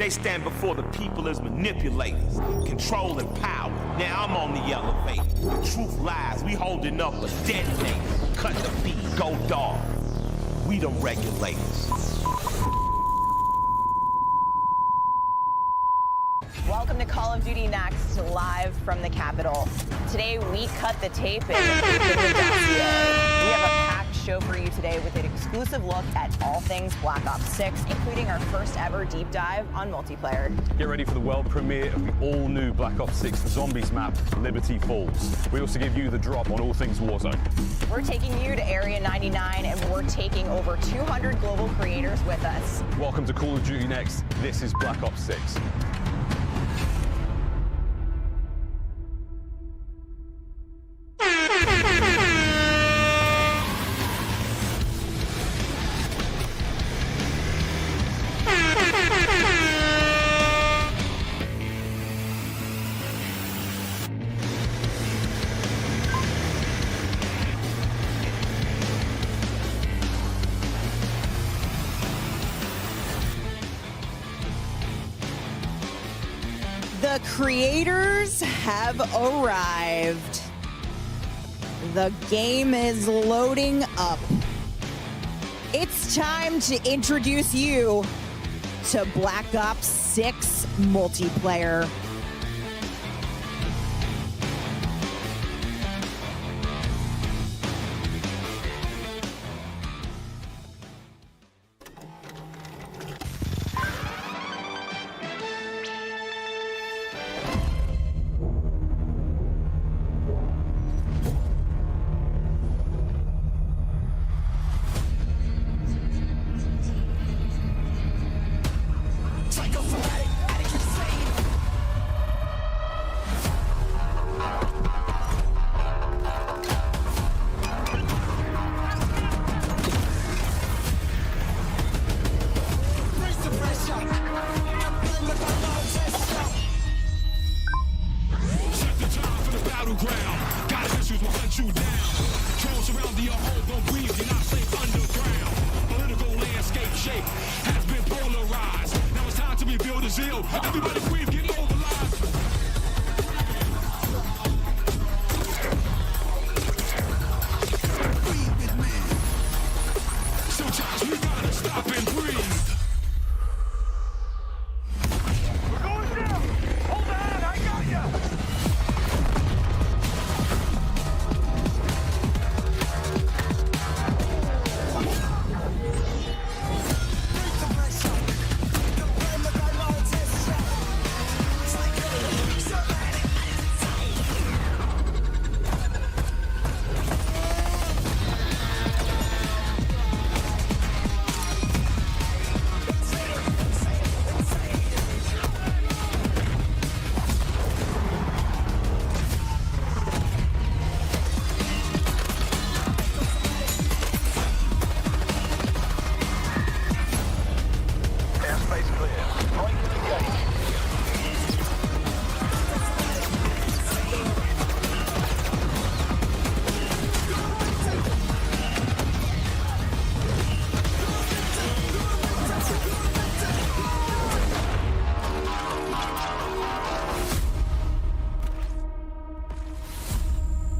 They stand before the people as manipulators, controlling power. Now I'm on the elevator. The truth lies, we holding up a detonator. Cut the beat, go dog. We the regulators. Welcome to Call of Duty Next, live from the Capitol. Today we cut the tape and open the dossier. We have a packed show for you today with an exclusive look at all things Black Ops 6, including our first ever deep dive on multiplayer. Get ready for the world premiere of the all-new Black Ops 6 Zombies map, Liberty Falls. We also give you the drop on all things Warzone. We're taking you to Area 99 and we're taking over 200 global creators with us. Welcome to Call of Duty Next. This is Black Ops 6. The creators have arrived. The game is loading up. It's time to introduce you to Black Ops 6 multiplayer.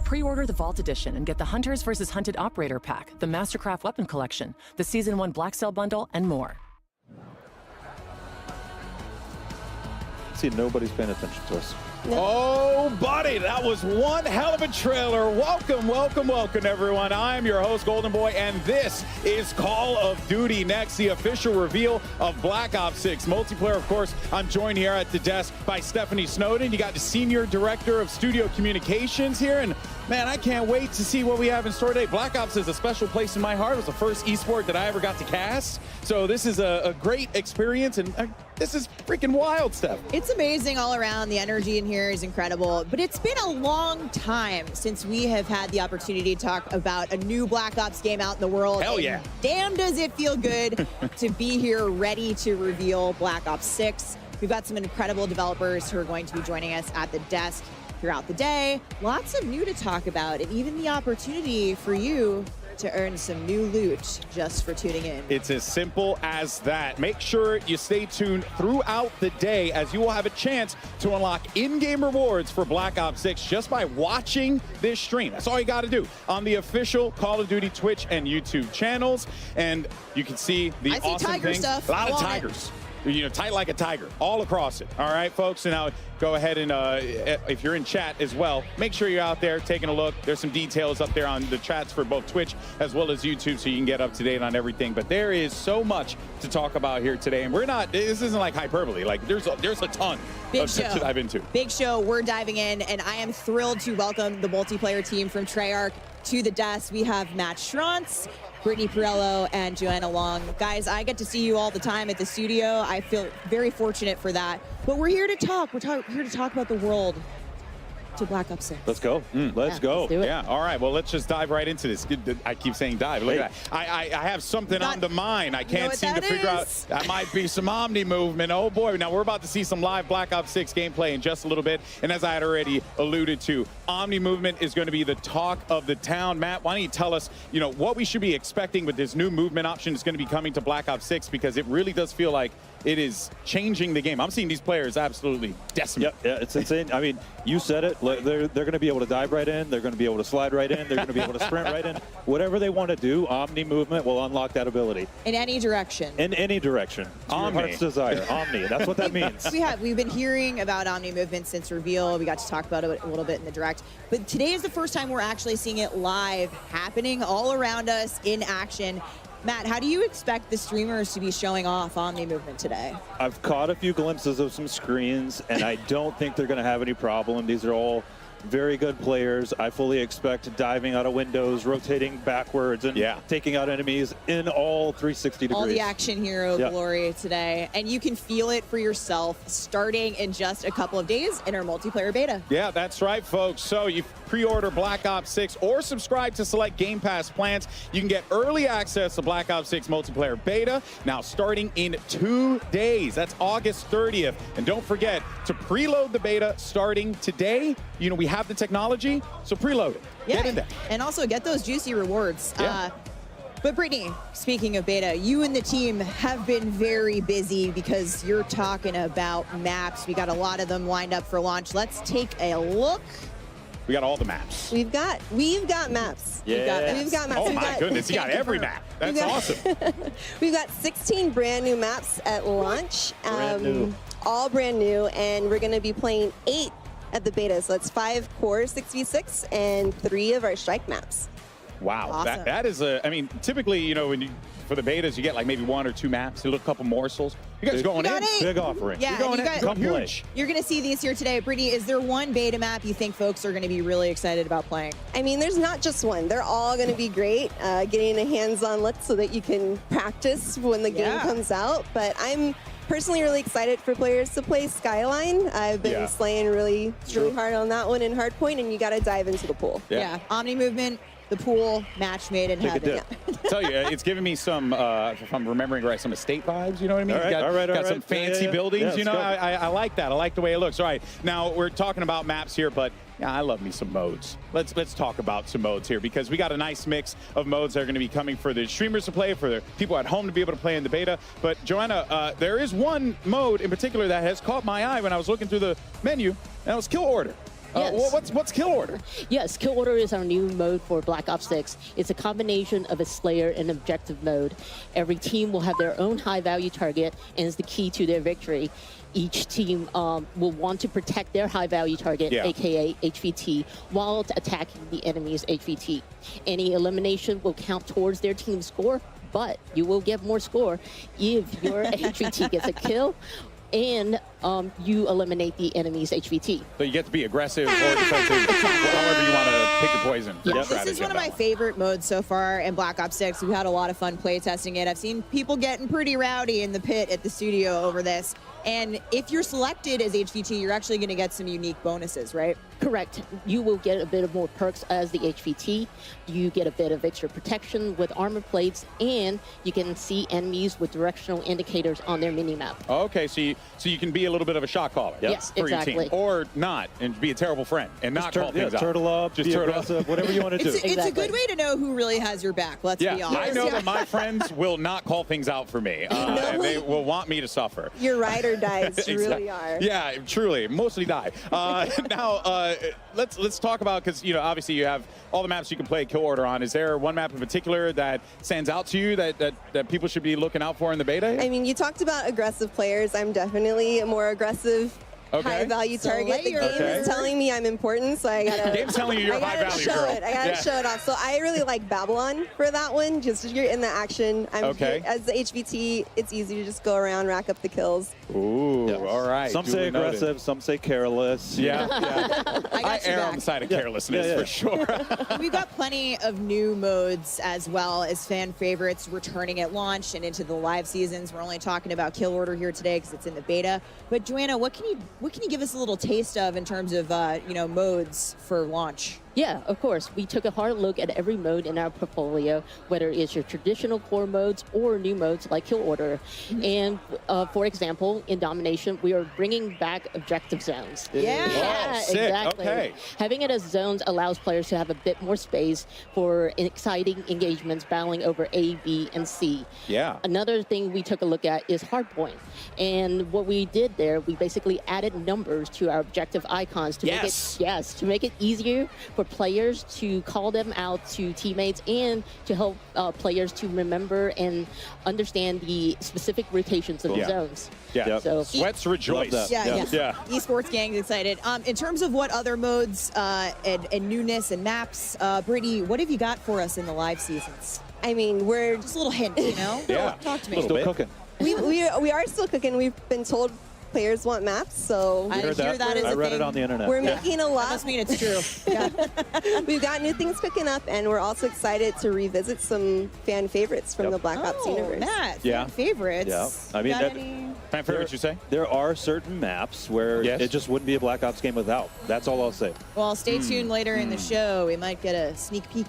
Pre-order the Vault Edition and get the Hunters vs. Hunted Operator Pack, the Mastercraft Weapon Collection, the Season 1 Black Cell Bundle, and more. See, nobody's paying attention to us. Oh, buddy, that was one hell of a trailer. Welcome, welcome, welcome, everyone. I am your host, Golden Boy, and this is Call of Duty Next, the official reveal of Black Ops 6 multiplayer. Of course, I'm joined here at the desk by Stephanie Snowden. You got the Senior Director of Studio Communications here, and man, I can't wait to see what we have in store today. Black Ops is a special place in my heart. It was the first esport that I ever got to cast, so this is a great experience, and this is freaking wild, Steph. It's amazing all around. The energy in here is incredible, but it's been a long time since we have had the opportunity to talk about a new Black Ops game out in the world. Hell yeah. And damn does it feel good to be here ready to reveal Black Ops 6. We've got some incredible developers who are going to be joining us at the desk throughout the day. Lots of new to talk about, and even the opportunity for you to earn some new loot just for tuning in. It's as simple as that. Make sure you stay tuned throughout the day, as you will have a chance to unlock in-game rewards for Black Ops 6 just by watching this stream. That's all you got to do on the official Call of Duty Twitch and YouTube channels. And you can see the I see awesome tiger things. stuff. A lot of Want it. tigers. You know, tight like a tiger, all across it. All right, folks. So now go ahead and if you're in chat as well, make sure you're out there taking a look. There's some details up there on the chats for both Twitch as well as YouTube, so you can get up to date on everything. But there is so much to talk about here today, and this isn't like hyperbole. Like there's a ton Big of show. to dive into. Big show. We're diving in, and I am thrilled to welcome the multiplayer team from Treyarch to the desk. We have Matt Schranz, Brittany Perello, and Joanna Long. Guys, I get to see you all the time at the studio. I feel very fortunate for that. But we're here to talk. We're here to talk about the world to Black Ops 6. Let's go. Let's go. let's do it. Yeah, all right. Well, let's just dive right into this. I keep saying dive. Look at that. I have something on the mind. I can't what seem to that figure out. is? That might be some Omni movement. Oh, boy. Now, we're about to see some live Black Ops 6 gameplay in just a little bit. And as I had already alluded to, Omni movement is going to be the talk of the town. Matt, why don't you tell us, what we should be expecting with this new movement option that's going to be coming to Black Ops 6, because it really does feel like it is changing the game. I'm seeing these players absolutely decimate. Yeah, it's insane. I mean, you said it. They're going to be able to dive right in. They're going to be able to slide right in. They're going to be able to sprint right in. Whatever they want to do, Omni movement will unlock that ability. In any direction. In any direction. To your Omni. heart's desire. Omni. That's what that means. We've been hearing about Omni movement since reveal. We got to talk about it a little bit in the direct. But today is the first time we're actually seeing it live, happening all around us in action. Matt, how do you expect the streamers to be showing off Omni movement today? I've caught a few glimpses of some screens, and I don't think they're going to have any problem. These are all very good players. I fully expect diving out of windows, rotating backwards, and taking out enemies in all 360 degrees. All the action hero Yeah. glory today. And you can feel it for yourself starting in just a couple of days in our multiplayer beta. Yeah, that's right, folks. So you pre-order Black Ops 6 or subscribe to select Game Pass plans, you can get early access to Black Ops 6 multiplayer beta now starting in 2 days. That's August 30th. And don't forget to preload the beta starting today. We have the technology, so preload it. Get in there. And also get those juicy rewards. Yeah. But Brittany, speaking of beta, you and the team have been very busy because you're talking about maps. We got a lot of them lined up for launch. Let's take a look. We got all the maps. We've got maps. Yeah. We've got maps. Oh We've my got- goodness, you got every map. That's awesome. We've got 16 brand new maps at launch. Brand new. All brand new, and we're going to be playing 8 at the beta. So that's 5 core 6v6 and 3 of our strike maps. Wow, Awesome. that is typically, when for the betas, you get like maybe 1 or 2 maps, a couple morsels. You guys going got in. 8. Big offering. Yeah, You're going you in. guys- Come play. huge. You're going to see these here today. Brittany, is there one beta map you think folks are going to be really excited about playing? I mean, there's not just one. They're all going to be great. Getting a hands-on look so that you can practice when the game Yeah. comes out. But I'm personally really excited for players to play Skyline. I've been slaying really hard on that one in Hardpoint, and you got to dive into the pool. Yeah. Omni movement, the pool, match made in Take a heaven. dip. Tell you, it's giving me some, if I'm remembering right, some estate vibes. You know what I mean? All right, got, all right, got all some right. fancy Yeah. buildings. Yeah, let's go. I like that. I like the way it looks. All right, now we're talking about maps here, but yeah, I love me some modes. Let's talk about some modes here, because we got a nice mix of modes that are going to be coming for the streamers to play, for the people at home to be able to play in the beta. But Joanna, there is one mode in particular that has caught my eye when I was looking through the menu, and that was Kill Order. Yes. What's Kill Order? Yes, Kill Order is our new mode for Black Ops 6. It's a combination of a Slayer and objective mode. Every team will have their own high-value target, and is the key to their victory. Each team will want to protect their high-value target, aka HVT, while attacking the enemy's HVT. Any elimination will count towards their team score, but you will get more score if your HVT gets a kill and you eliminate the enemy's HVT. So you get to be aggressive or defensive, however you want to pick your poison. Yeah, this is one of my favorite modes so far in Black Ops 6. We've had a lot of fun play testing it. I've seen people getting pretty rowdy in the pit at the studio over this. And if you're selected as HVT, you're actually going to get some unique bonuses, right? Correct. You will get a bit of more perks as the HVT. You get a bit of extra protection with armor plates, and you can see enemies with directional indicators on their minimap. Okay, so you can be a little bit of a shot caller. Yes, for exactly. your team, or not, and be a terrible friend and not call things out. Turtle up, just be turtle aggressive, whatever you want to do. It's a good way to know who really has your back. Let's be honest. I know that my friends will not call things out for me, and they will want me to suffer. Your ride or dies Exactly. really are. Yeah, truly, mostly die. Now, let's talk about, because obviously you have all the maps you can play Kill Order on. Is there one map in particular that stands out to you that people should be looking out for in the beta? I mean, you talked about aggressive players. I'm definitely a more aggressive, high-value target. The game is telling me I'm important, so I gotta. The game's telling you you're high value, show girl. it. I gotta show it off. So I really like Babylon for that one. Just you're in the action. As the HVT, it's easy to just go around, rack up the kills. Ooh, all right. Some say aggressive, some say careless. Yeah. I err on the side of carelessness for sure. We've got plenty of new modes as well as fan favorites returning at launch and into the live seasons. We're only talking about Kill Order here today because it's in the beta. But Joanna, what can you give us a little taste of in terms of modes for launch? Yeah, of course. We took a hard look at every mode in our portfolio, whether it's your traditional core modes or new modes like Kill Order. And for example, in Domination, we are bringing back objective zones. Yeah, sick. Exactly. Okay. Having it as zones allows players to have a bit more space for exciting engagements battling over A, B, and C. Yeah. Another thing we took a look at is hardpoint. And what we did there, we basically added numbers to our objective icons to make it easier for players to call them out to teammates and to help players to remember and understand the specific rotations of the zones. Yeah. So Sweats rejoice. Yeah. Esports gang's excited. In terms of what other modes and newness and maps, Brittany, what have you got for us in the live seasons? I mean, we're just a little hint, Yeah. Talk to me. Still cooking. we are still cooking. We've been told players want maps, so I hear that is I a read thing. it on the internet. we're making a lot. That must mean it's true. We've got new things cooking up, and we're also excited to revisit some fan favorites from the Black Ops universe. Matt, Yeah. fan favorites. Yeah. I mean, Got that- any? Fan favorite, you say? There are certain maps where it just wouldn't be a Black Ops game without. That's all I'll say. Well, stay tuned later in the show. We might get a sneak peek.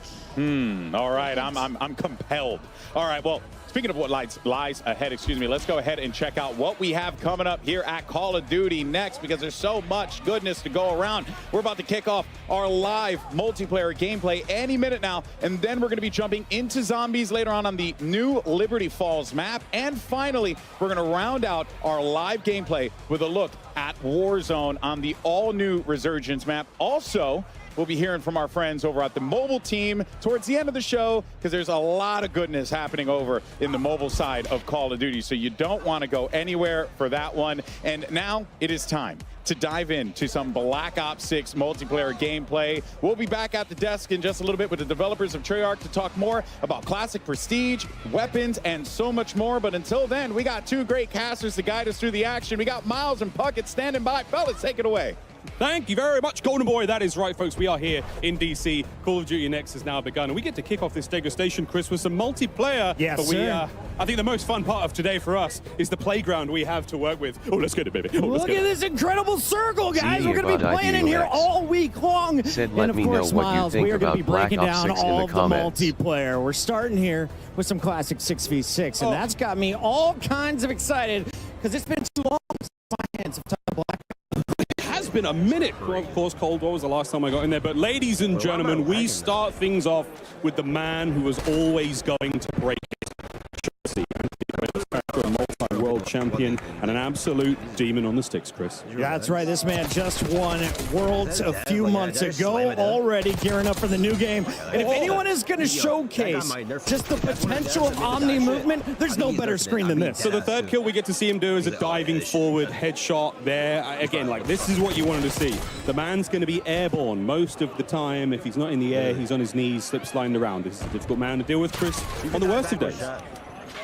All right, I'm compelled. All right, well, speaking of what lies ahead, let's go ahead and check out what we have coming up here at Call of Duty next, because there's so much goodness to go around. We're about to kick off our live multiplayer gameplay any minute now, and then we're going to be jumping into zombies later on the new Liberty Falls map. And finally, we're going to round out our live gameplay with a look at Warzone on the all-new Resurgence map. Also, we'll be hearing from our friends over at the mobile team towards the end of the show, because there's a lot of goodness happening over in the mobile side of Call of Duty, so you don't want to go anywhere for that one. And now it is time to dive into some Black Ops 6 multiplayer gameplay. We'll be back at the desk in just a little bit with the developers of Treyarch to talk more about classic prestige, weapons, and so much more. But until then, we got two great casters to guide us through the action. We got Miles and Puckett standing by. Fellas, take it away. Thank you very much, Golden Boy. That is right, folks. We are here in DC. Call of Duty Next has now begun, and we get to kick off this degustation, Chris, with some multiplayer. Yes, but sir. I think the most fun part of today for us is the playground we have to work with. Oh, let's get it, baby. Oh, let's Look get at it. this incredible circle, guys. See We're going to be playing in here all week long. Said, and let of me course, know what you Miles, think we are going to be about Black breaking Ops down 6 in all the of the comments. multiplayer. We're starting here with some classic 6v6, and that's got me all kinds of excited because it's been too long since my hands have touched Black It has been a minute. Of course, Cold War was the last time I got in there. But ladies and gentlemen, we start things off with the man who was always going to break it. Chelsea, a multi-world champion and an absolute demon on the sticks, Chris. Yeah, that's right. This man just won Worlds a few months ago, already gearing up for the new game. And if anyone is going to showcase just the potential of Omni movement, there's no better screen than this. So the third kill we get to see him do is a diving forward headshot there. Again, like, this is what you wanted to see. The man's going to be airborne most of the time. If he's not in the air, he's on his knees, slip sliding around. This is a difficult man to deal with, Chris, on the worst of days.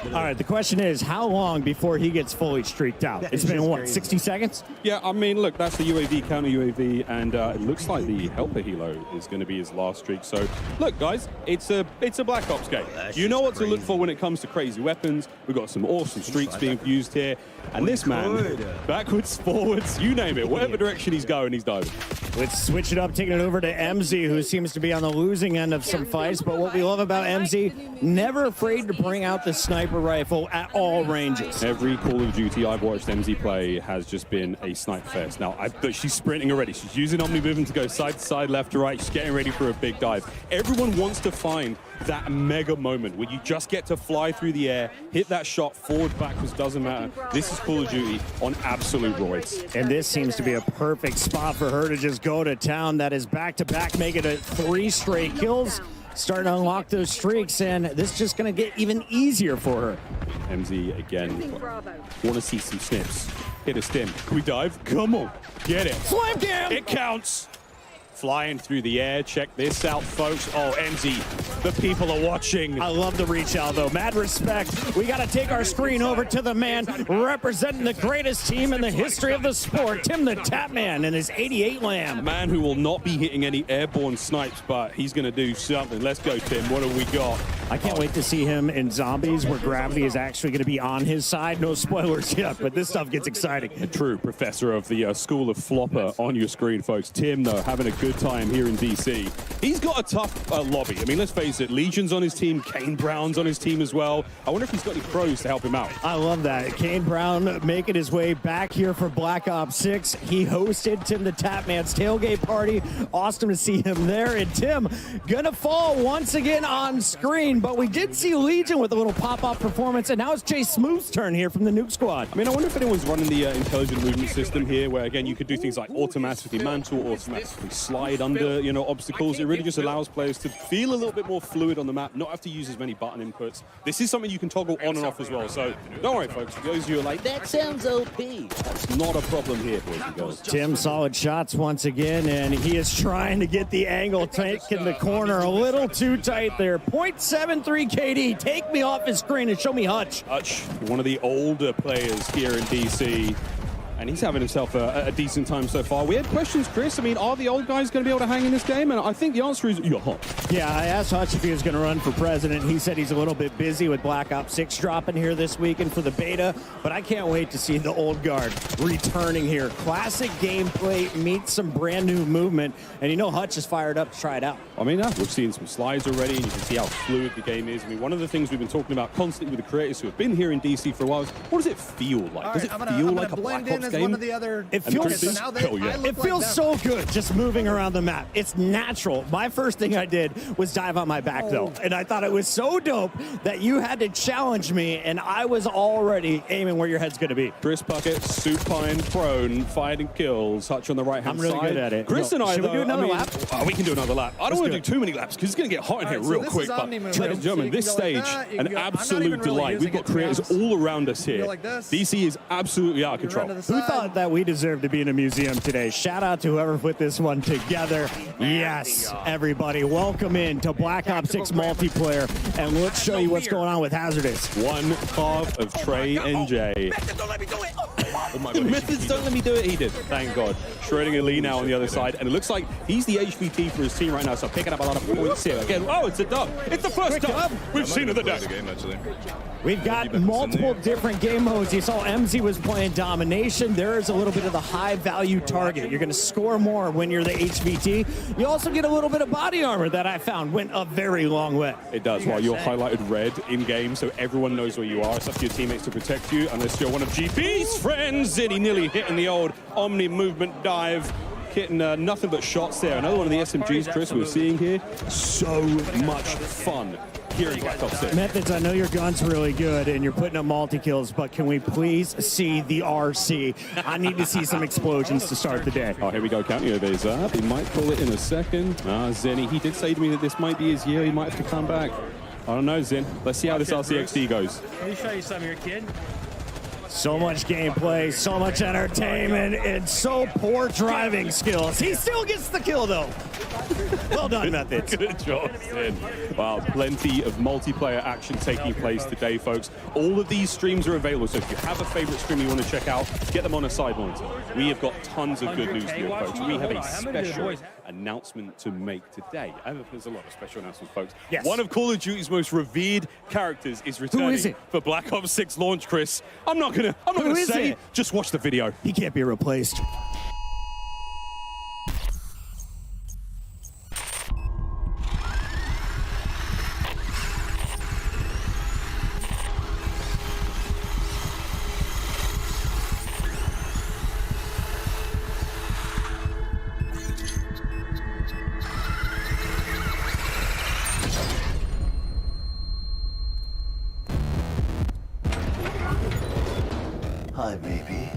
All right, the question is, how long before he gets fully streaked out? It's been, what, 60 seconds? Yeah, I mean, look, that's the UAV, counter UAV, and it looks like the Helper Helo is going to be his last streak. So, look, guys, it's a Black Ops game. You know what to look for when it comes to crazy weapons. We've got some awesome streaks being used here. And this man, backwards, forwards, you name it, whatever direction he's going, he's diving. Let's switch it up, taking it over to MZ, who seems to be on the losing end of some fights. But what we love about MZ, never afraid to bring out the sniper rifle at all ranges. Every Call of Duty I've watched MZ play has just been a sniper fest. Now, she's sprinting already. She's using Omni movement to go side to side, left to right. She's getting ready for a big dive. Everyone wants to find that mega moment where you just get to fly through the air, hit that shot, forward, backwards, doesn't matter. This is Call of Duty on absolute roids. And this seems to be a perfect spot for her to just go to town. That is back-to-back, making it 3 straight kills. Starting to unlock those streaks, and this is just going to get even easier for her. MZ again. Want to see some snips. Hit a stim. Can we dive? Come on. Get it. Slam cam! It counts. Flying through the air. Check this out, folks. Oh, MZ, the people are watching. I love the reach out, though. Mad respect. We got to take our screen over to the man representing the greatest team in the history of the sport, Tim the Tapman, and his 88 Lamb. A man who will not be hitting any airborne snipes, but he's going to do something. Let's go, Tim. What have we got? I can't wait to see him in Zombies, where gravity is actually going to be on his side. No spoilers yet, but this stuff gets exciting. A true professor of the School of Flopper on your screen, folks. Tim, though, having a good time here in DC. He's got a tough lobby. I mean, let's face it, Legion's on his team, Kane Brown's on his team as well. I wonder if he's got any pros to help him out. I love that. Kane Brown making his way back here for Black Ops 6. He hosted Tim the Tapman's tailgate party. Awesome to see him there. And Tim gonna fall once again on screen, but we did see Legion with a little pop-up performance, and now it's Jay Smooth's turn here from the Nuke Squad. I mean, I wonder if anyone's running the intelligent movement system here, where again you could do things like automatically mantle, automatically slide under, you know, obstacles. It really just allows players to feel a little bit more fluid on the map, not have to use as many button inputs. This is something you can toggle on and off as well. So don't worry, folks. For those of you who are like, that sounds OP, that's not a problem here, boys and girls. Tim, solid shots once again, and he is trying to get the angle, taking the corner a little too tight there. 0.73 KD, take me off his screen and show me Hutch. Hutch, one of the older players here in DC. And he's having himself a decent time so far. We had questions, Chris. I mean, are the old guys going to be able to hang in this game? And I think the answer is yeah. Yeah, I asked Hutch if he was going to run for president. He said he's a little bit busy with Black Ops 6 dropping here this weekend for the beta. But I can't wait to see the old guard returning here. Classic gameplay meets some brand new movement. And you know Hutch is fired up to try it out. I mean, we've seen some slides already, and you can see how fluid the game is. I mean, one of the things we've been talking about constantly with the creators who have been here in DC for a while is, what does it feel like? Does it feel like a Black Ops game? One of the other it feels so good just moving around the map. It's natural. My first thing I did was dive on my back, though. And I thought it was so dope that you had to challenge me, and I was already aiming where your head's going to be. Chris Puckett, supine prone, fighting kills. Hutch on the right-hand side. I'm really good at it. Chris and I, should we do another lap? We can do another lap. I don't want to do too many laps because it's going to get hot in here real quick. But ladies and gentlemen, this stage, an absolute delight. We've got creators all around us here. DC is absolutely out of control. Who thought that we deserved to be in a museum today? Shout out to whoever put this one together. Yes, everybody, welcome in to Black Ops 6 multiplayer, and let's show you what's going on with Hazardous. One half of Trey and Jay. Oh my God. Methods don't let me do it. He did. Thank God. Schrödinger Lee now on the other side, and it looks like he's the HVT for his team right now, so picking up a lot of points here. Again, oh, it's a dub. It's the first dub we've seen of the day. We've got multiple different game modes. You saw MZ was playing Domination. There is a little bit of the high-value target. You're going to score more when you're the HVT. You also get a little bit of body armor that I found went a very long way. It does. While you're highlighted red in-game, so everyone knows where you are. It's up to your teammates to protect you, unless you're one of GB's friends. And he nearly hitting the old Omni movement dive. Hitting nothing but shots there. Another one of the SMGs, Chris, we're seeing here. So much fun here in Black Ops 6. Methods, I know your gun's really good and you're putting up multi-kills, but can we please see the RC? I need to see some explosions to start the day. Oh, here we go. Counting over his up. He might pull it in a second. Zenny, he did say to me that this might be his year. He might have to come back. I don't know, Zen. Let's see how this RCXD goes. Let me show you some of your kid. So much gameplay, so much entertainment, and so poor driving skills. He still gets the kill, though. Well done, Methods. Good job, Zen. Wow, plenty of multiplayer action taking place today, folks. All of these streams are available, so if you have a favorite stream you want to check out, get them on a side monitor. We have got tons of good news for you, folks. We have a special announcement to make today. There's a lot of special announcements, folks. Yes. One of Call of Duty's most revered characters is returning. Who is it? For Black Ops 6 launch, Chris. I'm not gonna say. Just watch the video. He can't be replaced. Hi, baby.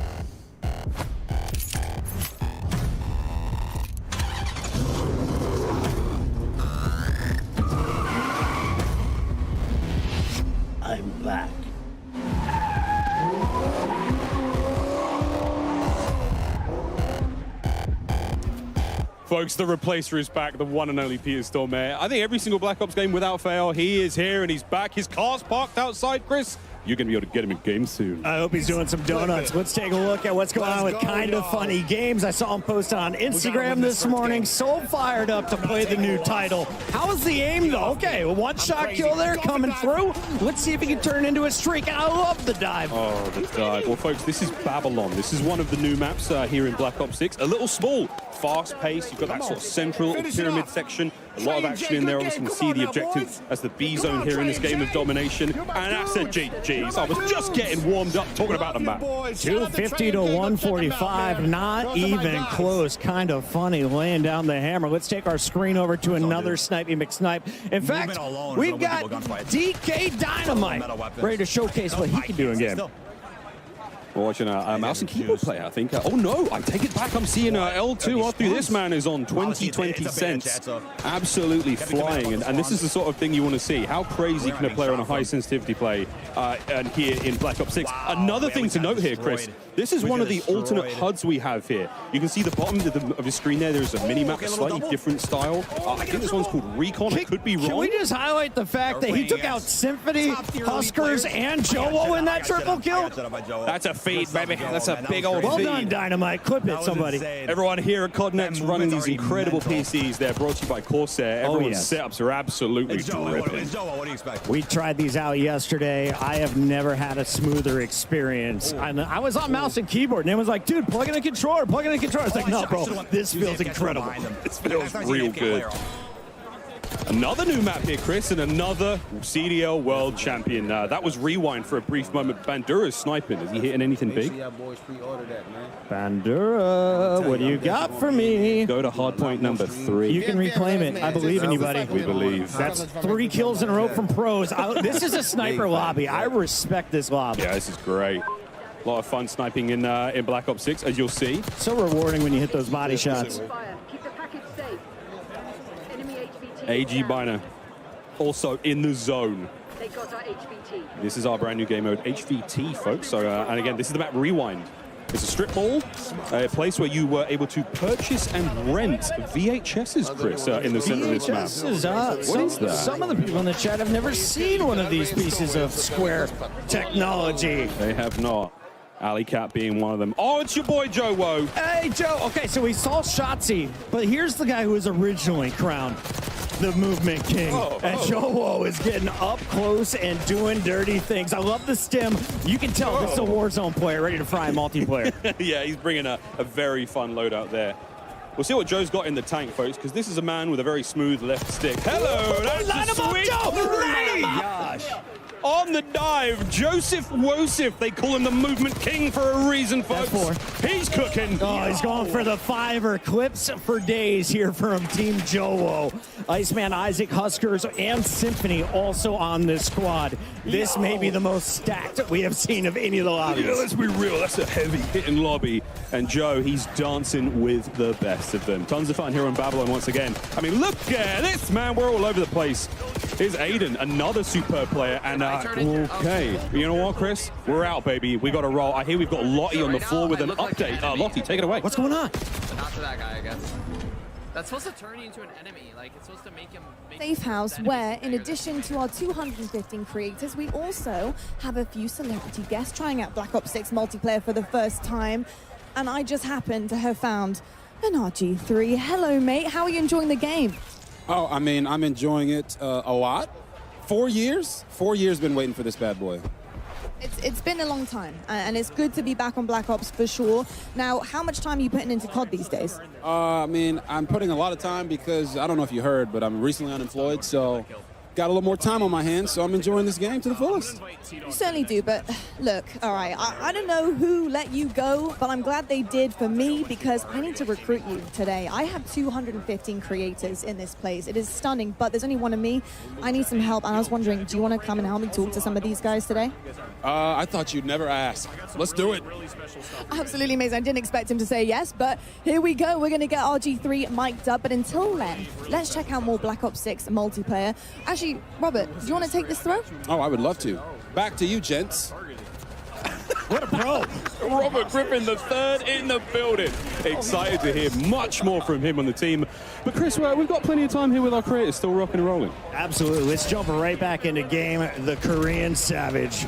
I'm back. Folks, the replacer is back, the one and only Peter Stormare. I think every single Black Ops game without fail, he is here and he's back. His car's parked outside, Chris. You're going to be able to get him in game soon. I hope he's doing some donuts. Let's take a look at what's going on with Kind of Funny Games. I saw him post on Instagram this morning. So fired up to play the new title. How was the aim, though? Okay, one shot kill there coming through. Let's see if he can turn into a streak. And I love the dive. Oh, the dive. Well, folks, this is Babylon. This is one of the new maps here in Black Ops 6. A little small, fast-paced. You've got that sort of central pyramid section. A lot of action in there. Obviously, you can see the objective as the B zone here in this game of domination. And that's a GG's. I was just getting warmed up talking about the map. 250 to 145, not even close. Kind of funny laying down the hammer. Let's take our screen over to another Snipey McSnipe. In fact, we've got DK Dynamite ready to showcase what he can do in game. We're watching a mouse and keyboard player, I think. Oh no, I take it back. I'm seeing L2 after this man is on 20 cents. Absolutely flying. And this is the sort of thing you want to see. How crazy can a player on a high sensitivity play and here in Black Ops 6? Another thing to note here, Chris, this is one of the alternate HUDs we have here. You can see the bottom of the screen there. There's a mini-map, a slightly different style. I think this one's called Recon. I could be wrong. Can we just highlight the fact that he took out Symphony, Huskers, and Joe in that triple kill? That's a feed, baby. That's a big old feed. Well done, Dynamite. Clip it, somebody. Everyone here at CodNet's running these incredible PCs. They're brought to you by Corsair. Everyone's setups are absolutely dripping. We tried these out yesterday. I have never had a smoother experience. I was on mouse and keyboard, and it was like, dude, plug in a controller, plug in a controller. It's like, no, bro, this feels incredible. This feels real good. Another new map here, Chris, and another CDL World Champion. That was Rewind for a brief moment. Bandura's sniping. Is he hitting anything big? Bandura, what do you got for me? Go to hardpoint number 3. You can reclaim it. I believe in you, buddy. We believe. That's 3 kills in a row from pros. This is a sniper lobby. I respect this lobby. Yeah, this is great. A lot of fun sniping in Black Ops 6, as you'll see. So rewarding when you hit those body shots. AG Biner, also in the zone. This is our brand new game mode, HVT, folks. So, and again, this is the map Rewind. It's a strip mall, a place where you were able to purchase and rent VHSs, Chris, in the center of this map. What is that? Some of the people in the chat have never seen one of these pieces of Square technology. They have not. Alley Cat being one of them. Oh, it's your boy Joe Woe. Hey, Joe. Okay, so we saw Shotzi, but here's the guy who was originally crowned the Movement King. And Joe Woe is getting up close and doing dirty things. I love the stim. You can tell this is a Warzone player ready to fry multiplayer. Yeah, he's bringing a very fun loadout there. We'll see what Joe's got in the tank, folks, because this is a man with a very smooth left stick. Hello, that's a sweet. Gosh. On the dive, Joseph Wosif. They call him the Movement King for a reason, folks. He's cooking. Oh, he's going for the 5 clips for days here from Team Joe. Iceman, Isaac, Huskers, and Symphony also on this squad. This may be the most stacked we have seen of any of the lobbies. Yeah, let's be real. That's a heavy hitting lobby. And Joe, he's dancing with the best of them. Tons of fun here on Babylon once again. I mean, look at this, man. We're all over the place. Here's Aiden, another superb player. And okay, you know what, Chris? We're out, baby. We got to roll. I hear we've got Lottie on the floor with an update. Lottie, take it away. What's going on? Not to that guy, I guess. That's supposed to turn you into an enemy. Like, it's supposed to make him... Safe House, where, in addition to our 215 creators, we also have a few celebrity guests trying out Black Ops 6 multiplayer for the first time. And I just happened to have found an RG3. Hello, mate. How are you enjoying the game? Oh, I mean, I'm enjoying it a lot. 4 years? 4 years been waiting for this bad boy. It's been a long time, and it's good to be back on Black Ops for sure. Now, how much time are you putting into COD these days? I mean, I'm putting a lot of time because, I don't know if you heard, but I'm recently unemployed, so got a little more time on my hands, so I'm enjoying this game to the fullest. You certainly do, but look, all right, I don't know who let you go, but I'm glad they did for me because I need to recruit you today. I have 215 creators in this place. It is stunning, but there's only one of me. I need some help, and I was wondering, do you want to come and help me talk to some of these guys today? I thought you'd never ask. Let's do it. Absolutely amazing. I didn't expect him to say yes, but here we go. We're going to get RG3 mic'd up, but until then, let's check out more Black Ops 6 multiplayer. Actually, Robert, do you want to take this throw? Oh, I would love to. Back to you, gents. What a pro. Robert Griffin III in the building. Excited to hear much more from him on the team. But Chris, we've got plenty of time here with our creators still rocking and rolling. Absolutely. Let's jump right back into game. The Korean Savage.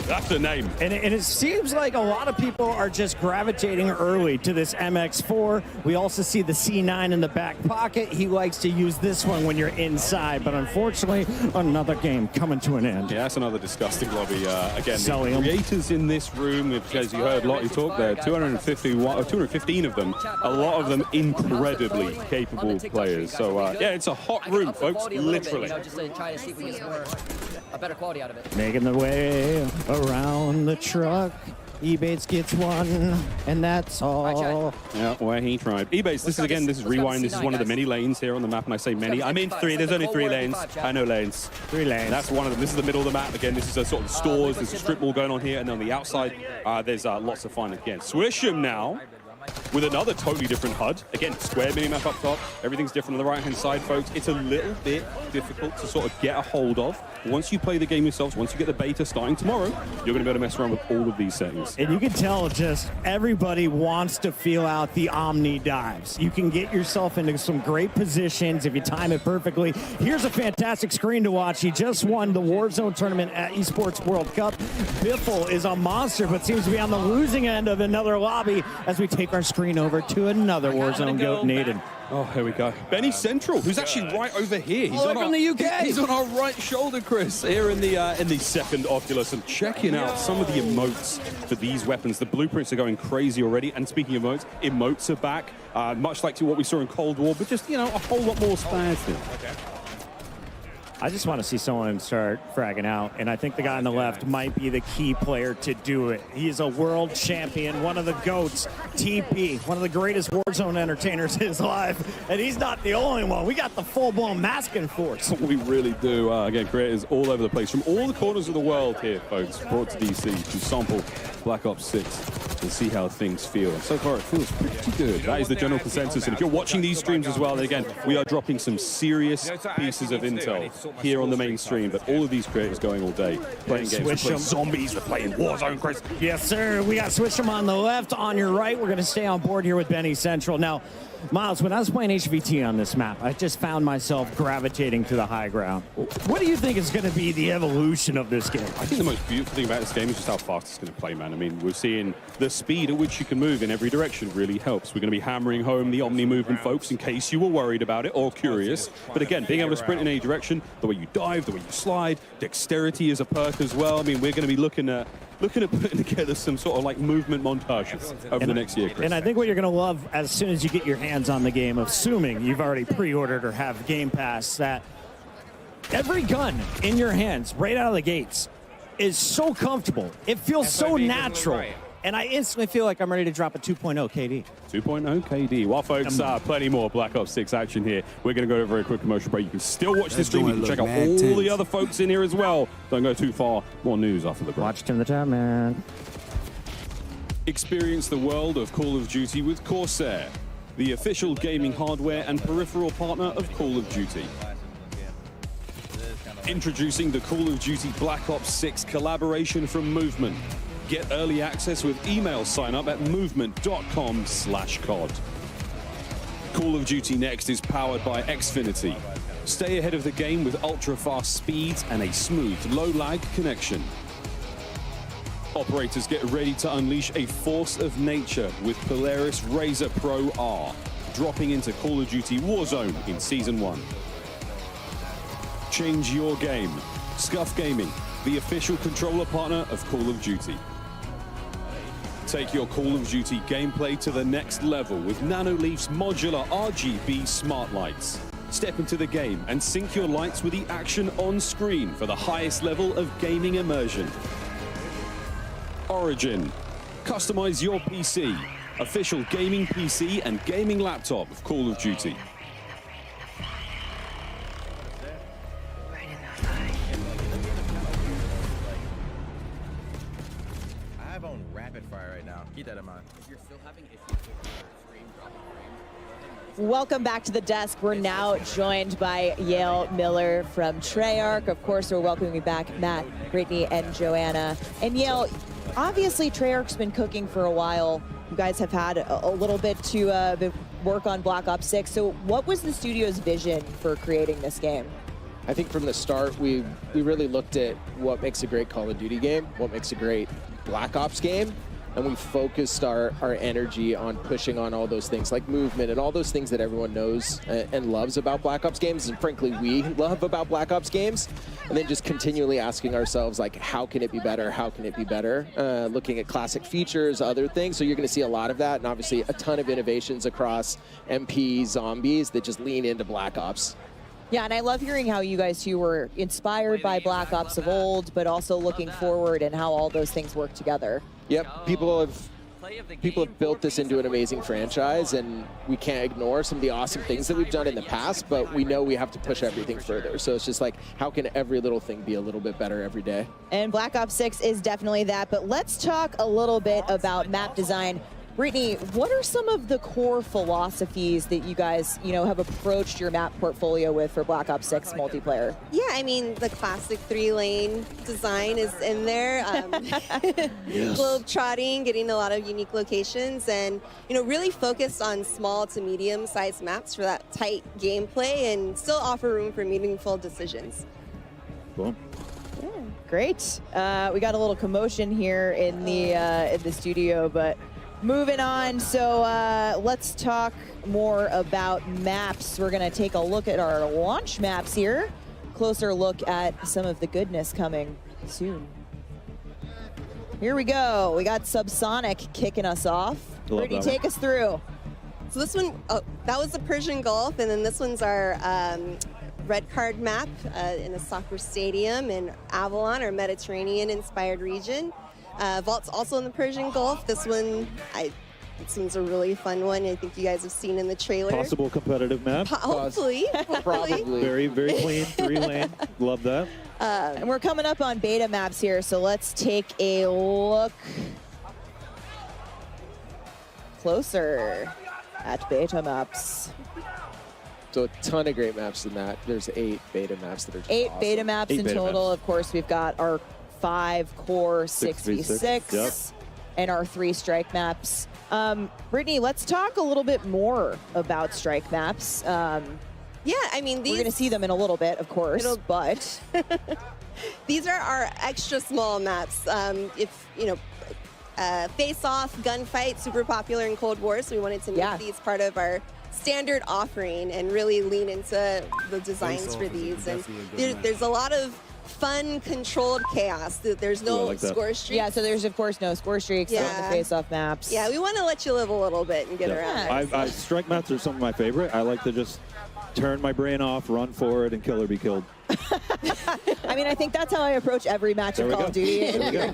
That's the name. And it seems like a lot of people are just gravitating early to this MX4. We also see the C9 in the back pocket. He likes to use this one when you're inside, but unfortunately, another game coming to an end. Yeah, that's another disgusting lobby. Again, Selling the them. creators in this room, as you heard Lottie talk there, 215 of them, a lot of them incredibly capable players. So, yeah, it's a hot room, folks, literally. Just to try to see if we can score a better quality out of it. Making the way around the truck. Ebates gets one, and that's all. Yeah, where he tried. Ebates, this is Rewind. This is one of the many lanes here on the map, and I say many. I mean 3. There's only 3 lanes. I know lanes. 3 lanes. That's one of them. This is the middle of the map. Again, this is a sort of stores. There's a strip mall going on here, and then on the outside, there's lots of fun. Again, Swisham now with another totally different HUD. Again, square minimap up top. Everything's different on the right-hand side, folks. It's a little bit difficult to sort of get a hold of. Once you play the game yourselves, once you get the beta starting tomorrow, you're going to be able to mess around with all of these settings. And you can tell just everybody wants to feel out the Omni dives. You can get yourself into some great positions if you time it perfectly. Here's a fantastic screen to watch. He just won the Warzone tournament at Esports World Cup. Biffle is a monster, but seems to be on the losing end of another lobby as we take our screen over to another Warzone goat, Naden. Oh, here we go. Benny Central, who's actually right over here. He's from the UK. He's on our right shoulder, Chris, here in the second Oculus, and checking out some of the emotes for these weapons. The blueprints are going crazy already. And speaking of emotes are back, much like to what we saw in Cold War, but just, you know, a whole lot more spaz here. Okay. I just want to see someone start fragging out, and I think the guy on the left might be the key player to do it. He's a world champion, one of the GOATs, TP, one of the greatest Warzone entertainers is alive, and he's not the only one. We got the full-blown masking force. We really do. Again, creators all over the place, from all the corners of the world here, folks, brought to DC to sample Black Ops 6 and see how things feel. And so far, it feels pretty good. That is the general consensus. And if you're watching these streams as well, then again, we are dropping some serious pieces of intel here on the main stream, but all of these creators going all day, playing games, we're playing zombies, we're playing Warzone, Chris. Yes, sir. We got Swisham on the left, on your right. We're going to stay on board here with Benny Central. Now, Miles, when I was playing HVT on this map, I just found myself gravitating to the high ground. What do you think is going to be the evolution of this game? I think the most beautiful thing about this game is just how fast it's going to play, man. I mean, we're seeing the speed at which you can move in every direction really helps. We're going to be hammering home the Omni movement, folks, in case you were worried about it or curious. But again, being able to sprint in any direction, the way you dive, the way you slide, dexterity is a perk as well. I mean, we're going to be looking at putting together some sort of like movement montages over the next year, Chris. And I think what you're going to love as soon as you get your hands on the game, assuming you've already pre-ordered or have Game Pass, that every gun in your hands right out of the gates is so comfortable. It feels so natural. And I instantly feel like I'm ready to drop a 2.0 KD. 2.0 KD. Well, folks, plenty more Black Ops 6 action here. We're going to go to a very quick commercial break. You can still watch this stream. You can check out all the other folks in here as well. Don't go too far. More news after the break. Watch Tim the Tab, man. Experience the world of Call of Duty with Corsair, the official gaming hardware and peripheral partner of Call of Duty. Introducing the Call of Duty Black Ops 6 collaboration from Movement. Get early access with email sign up at movement.com/COD. Call of Duty Next is powered by Xfinity. Stay ahead of the game with ultra-fast speeds and a smooth, low-lag connection. Operators get ready to unleash a force of nature with Polaris Razor Pro R, dropping into Call of Duty Warzone in Season 1. Change your game. Scuff Gaming, the official controller partner of Call of Duty. Take your Call of Duty gameplay to the next level with Nanoleaf's modular RGB smart lights. Step into the game and sync your lights with the action on screen for the highest level of gaming immersion. Origin. Customize your PC. Official gaming PC and gaming laptop of Call of Duty. I have on rapid fire right now. Keep that in mind. If you're still having issues with your stream dropping frames, Welcome back to the desk. We're now joined by Yale Miller from Treyarch. Of course, we're welcoming back Matt, Brittany, and Joanna. And Yale, obviously Treyarch's been cooking for a while. You guys have had a little bit to work on Black Ops 6. So what was the studio's vision for creating this game? I think from the start, we really looked at what makes a great Call of Duty game, what makes a great Black Ops game, and we focused our energy on pushing on all those things like movement and all those things that everyone knows and loves about Black Ops games, and frankly we love about Black Ops games, and then just continually asking ourselves, like, how can it be better, how can it be better, looking at classic features, other things. So you're going to see a lot of that, and obviously a ton of innovations across MP, zombies that just lean into Black Ops. Yeah, and I love hearing how you guys two were inspired by Black Ops of old, but also looking forward and how all those things work together. Yep, people have built this into an amazing franchise, and we can't ignore some of the awesome things that we've done in the past, but we know we have to push everything further. So it's just like, how can every little thing be a little bit better every day? And Black Ops 6 is definitely that, but let's talk a little bit about map design. Brittany, what are some of the core philosophies that you guys, have approached your map portfolio with for Black Ops 6 multiplayer? Yeah, I mean, the classic 3-lane design is in there. Globe-trotting, getting a lot of unique locations, and, really focused on small to medium-sized maps for that tight gameplay and still offer room for meaningful decisions. Cool. Yeah, great. We got a little commotion here in the studio, but moving on, so let's talk more about maps. We're going to take a look at our launch maps here. Closer look at some of the goodness coming soon. Here we go. We got Subsonic kicking us off. Brittany, take us through. So this one, that was the Persian Gulf, and then this one's our red card map in a soccer stadium in Avalon, our Mediterranean-inspired region. Vault's also in the Persian Gulf. This one's a really fun one. I think you guys have seen in the trailer. Possible competitive map. Hopefully. Probably. Very, very clean, 3-lane. Love that. And we're coming up on beta maps here, so let's take a look closer at beta maps. So a ton of great maps in that. There's 8 beta maps that are just 8 awesome. beta maps in total. Of course, we've got our 5 core 6v6 Yep. and our 3 strike maps. Brittany, let's talk a little bit more about strike maps. Yeah, I mean, we're going to see them in a little bit, of course, but these are our extra small maps. Face-off, gunfight, super popular in Cold War, so we wanted to make these part of our standard offering and really lean into the designs for these. And there's a lot of fun, controlled chaos. There's no score streaks. Yeah, so there's, of course, no score streaks on the face-off maps. Yeah, we want to let you live a little bit and get around. Strike maps are some of my favorite. I like to just turn my brain off, run forward, and kill or be killed. I mean, I think that's how I approach every match of Call of Duty,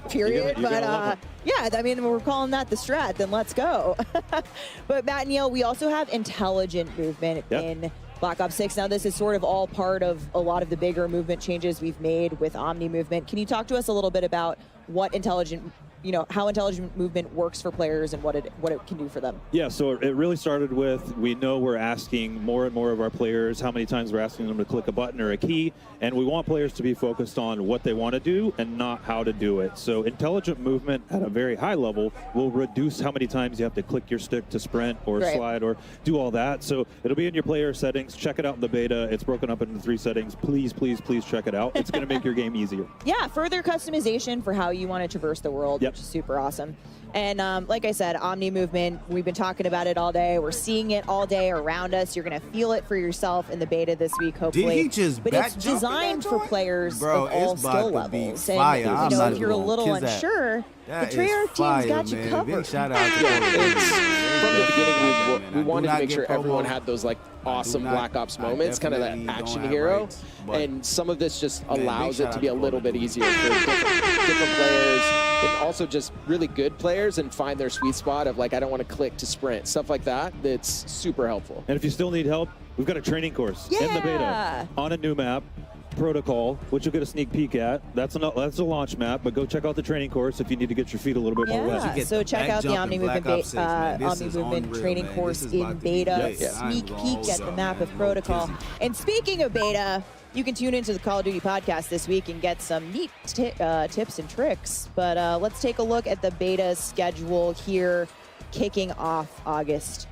period. But yeah, I mean, we're calling that the strat, then let's go. But Matt and Yale, we also have intelligent movement in Black Ops 6. Now, this is sort of all part of a lot of the bigger movement changes we've made with Omni movement. Can you talk to us a little bit about what intelligent, how intelligent movement works for players and what it can do for them? Yeah, so it really started with, we know we're asking more and more of our players how many times we're asking them to click a button or a key, and we want players to be focused on what they want to do and not how to do it. So intelligent movement at a very high level will reduce how many times you have to click your stick to sprint or slide or do all that. So it'll be in your player settings. Check it out in the beta. It's broken up into 3 settings. Please, please, please check it out. It's going to make your game easier. Yeah, further customization for how you want to traverse the world, which is super awesome. And like I said, Omni movement, we've been talking about it all day. We're seeing it all day around us. You're going to feel it for yourself in the beta this week, hopefully. Did he just But it's designed for players of all skill levels. And if you're a little unsure, the Treyarch team's got you covered. Big shout out to from the beginning, we wanted to make sure everyone had those like awesome Black Ops moments, kind of that action hero, and some of this just allows it to be a little bit easier for different players, and also just really good players and find their sweet spot of like, I don't want to click to sprint, stuff like that. That's super helpful. And if you still need help, we've got a training course in the beta on a new map, Protocol, which you'll get a sneak peek at. That's a launch map, but go check out the training course if you need to get your feet a little bit more wet. So check out the Omni Movement training course in beta. Sneak peek at the map of Protocol. And speaking of beta, you can tune into the Call of Duty podcast this week and get some neat tips and tricks. But let's take a look at the beta schedule here, kicking off August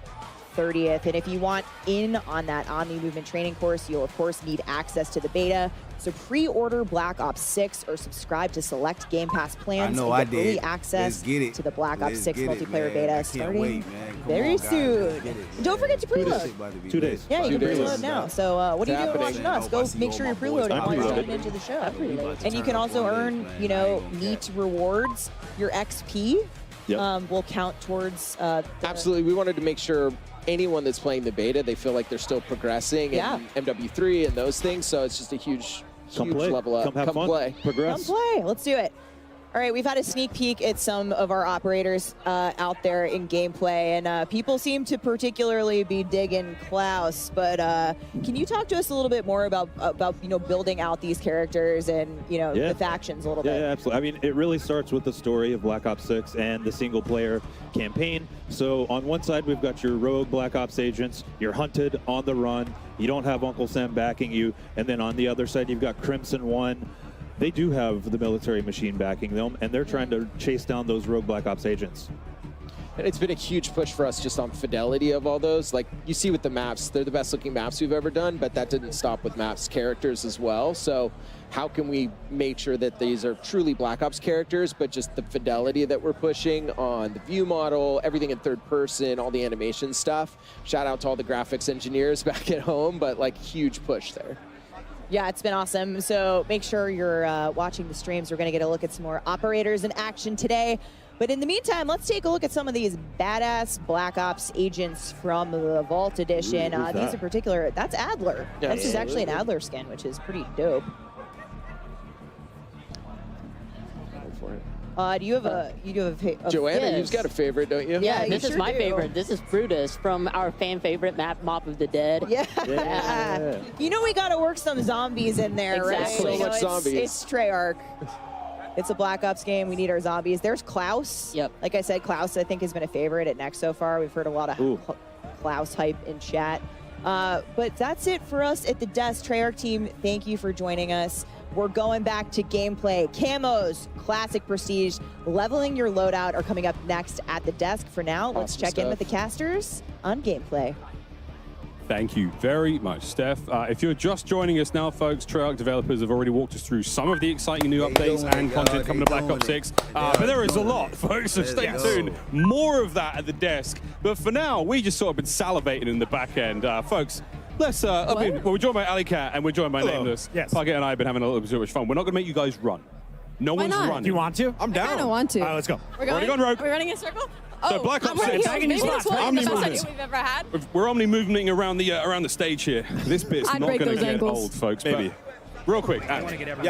30th. And if you want in on that Omni Movement training course, you'll of course need access to the beta. So pre-order Black Ops 6 or subscribe to select Game Pass plans and get early access to the Black Ops 6 multiplayer beta starting very soon. And don't forget to preload. 2 days. Yeah, you can preload now. So what are you doing watching us? Go make sure you're preloading while you're tuning into the show. And you can also earn, neat rewards. Your XP will count towards Absolutely. We wanted to make sure anyone that's playing the beta, they feel like they're still progressing in MW3 and those things. So it's just a huge level up. Come play. Progress. Come play. Let's do it. All right, we've had a sneak peek at some of our operators out there in gameplay, and people seem to particularly be digging Klaus. But can you talk to us a little bit more about building out these characters and the factions a little bit? Yeah, absolutely. I mean, it really starts with the story of Black Ops 6 and the single-player campaign. So on one side, we've got your rogue Black Ops agents. You're hunted on the run. You don't have Uncle Sam backing you. And then on the other side, you've got Crimson One. They do have the military machine backing them, and they're trying to chase down those rogue Black Ops agents. And it's been a huge push for us just on fidelity of all those. Like you see with the maps, they're the best looking maps we've ever done, but that didn't stop with maps characters as well. So how can we make sure that these are truly Black Ops characters, but just the fidelity that we're pushing on the view model, everything in third person, all the animation stuff. Shout out to all the graphics engineers back at home, but like huge push there. Yeah, it's been awesome. So make sure you're watching the streams. We're going to get a look at some more operators in action today. But in the meantime, let's take a look at some of these badass Black Ops agents from the Vault Edition. These in particular, that's Adler. Yeah, this is actually an Adler skin, which is pretty dope. Do you have a Joanna, you've got a favorite, don't you? Yeah, this is my favorite. This is Brutus from our fan favorite map, Mob of the Dead. Yeah. We got to work some zombies in there, exactly. right? So much zombies. It's Treyarch. It's a Black Ops game. We need our zombies. There's Klaus. Yep. Like I said, Klaus, I think, has been a favorite at Next so far. We've heard a lot of Klaus hype in chat. But that's it for us at the desk. Treyarch team, thank you for joining us. We're going back to gameplay. Camos, classic prestige, leveling your loadout are coming up next at the desk. For now, let's check in with the casters on gameplay. Thank you very much, Steph. If you're just joining us now, folks, Treyarch developers have already walked us through some of the exciting new updates and content coming to Black Ops 6. But there is a lot, folks, so stay tuned. More of that at the desk. But for now, we just sort of been salivating in the back end. Folks, let's, we're joined by Ali Cat and we're joined by Nameless. Yes. Target and I have been having a little too much fun. We're not going to make you guys run. No one's not? running. Do you want to? I'm down. I kind of want to. All right, let's go. We're Already gone rogue. Are we running in a circle? So Black Ops 6. Maybe that's one of the best ideas we've ever had. We're omni moving around the stage here. This bit's I'd not break going to those get ankles. old, folks. Maybe. But real quick, how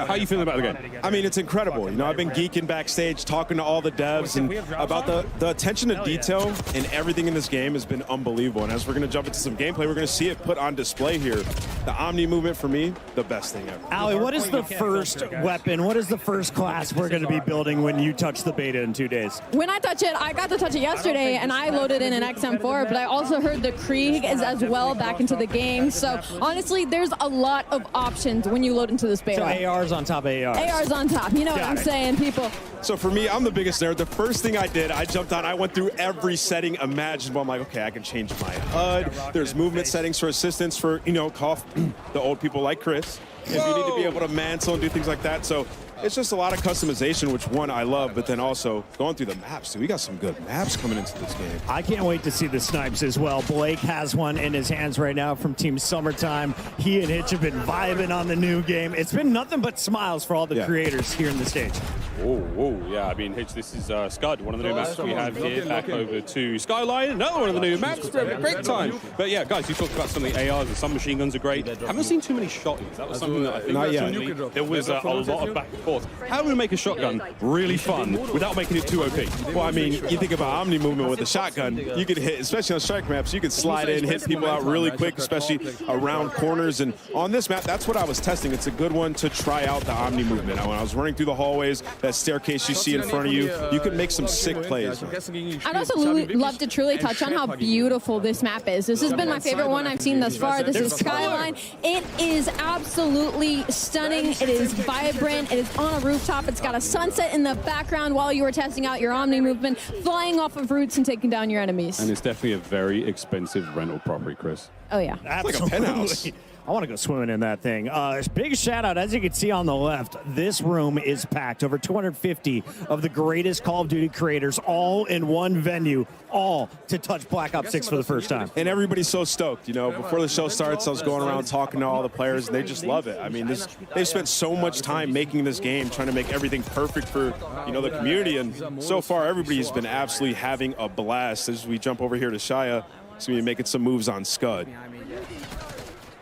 are you feeling about the game? I mean, it's incredible. I've been geeking backstage, talking to all the devs, and about the attention to detail in everything in this game has been unbelievable. And as we're going to jump into some gameplay, we're going to see it put on display here. The Omni movement, for me, the best thing ever. Ali, what is the first weapon? What is the first class we're going to be building when you touch the beta in 2 days? When I touch it, I got to touch it yesterday, and I loaded in an XM4, but I also heard the Krieg is as well back into the game. So honestly, there's a lot of options when you load into this beta. So AR's on top of ARs. AR's on top. You know what I'm saying, people. So for me, I'm the biggest nerd. The first thing I did, I jumped on, I went through every setting imaginable. I'm like, okay, I can change my HUD. There's movement settings for assistance for, the old people like Chris. If you need to be able to mantle and do things like that. So it's just a lot of customization, which one I love, but then also going through the maps. Dude, we got some good maps coming into this game. I can't wait to see the snipes as well. Blake has one in his hands right now from Team Summertime. He and Hitch have been vibing on the new game. It's been nothing but smiles for all the creators here in the stage. Oh, yeah. I mean, Hitch, this is Scud, one of the new maps we have here. Back over to Skyline, another one of the new maps. Great time. But yeah, guys, you talked about some of the ARs and some machine guns are great. Haven't seen too many shotguns. That was something that I think recently there was a lot of back and forth. How do we make a shotgun really fun without making it too OP? Well, I mean, you think about Omni movement with the shotgun, you could hit, especially on strike maps, you could slide in, hit people out really quick, especially around corners. And on this map, that's what I was testing. It's a good one to try out the Omni movement. When I was running through the hallways, that staircase you see in front of you, you can make some sick plays. I'd also love to truly touch on how beautiful this map is. This has been my favorite one I've seen thus far. This is Skyline. It is absolutely stunning. It is vibrant. It is on a rooftop. It's got a sunset in the background while you were testing out your Omni movement, flying off of roofs and taking down your enemies. And it's definitely a very expensive rental property, Chris. Oh, yeah. Absolutely. Like a penthouse. I want to go swimming in that thing. Big shout out, as you can see on the left, this room is packed. Over 250 of the greatest Call of Duty creators all in one venue, all to touch Black Ops 6 for the first time. And everybody's so stoked. You know, before the show starts, I was going around talking to all the players, and they just love it. I mean, they've spent so much time making this game, trying to make everything perfect for, you know, the community. And so far, everybody's been absolutely having a blast. As we jump over here to Shia, so we're making some moves on Scud.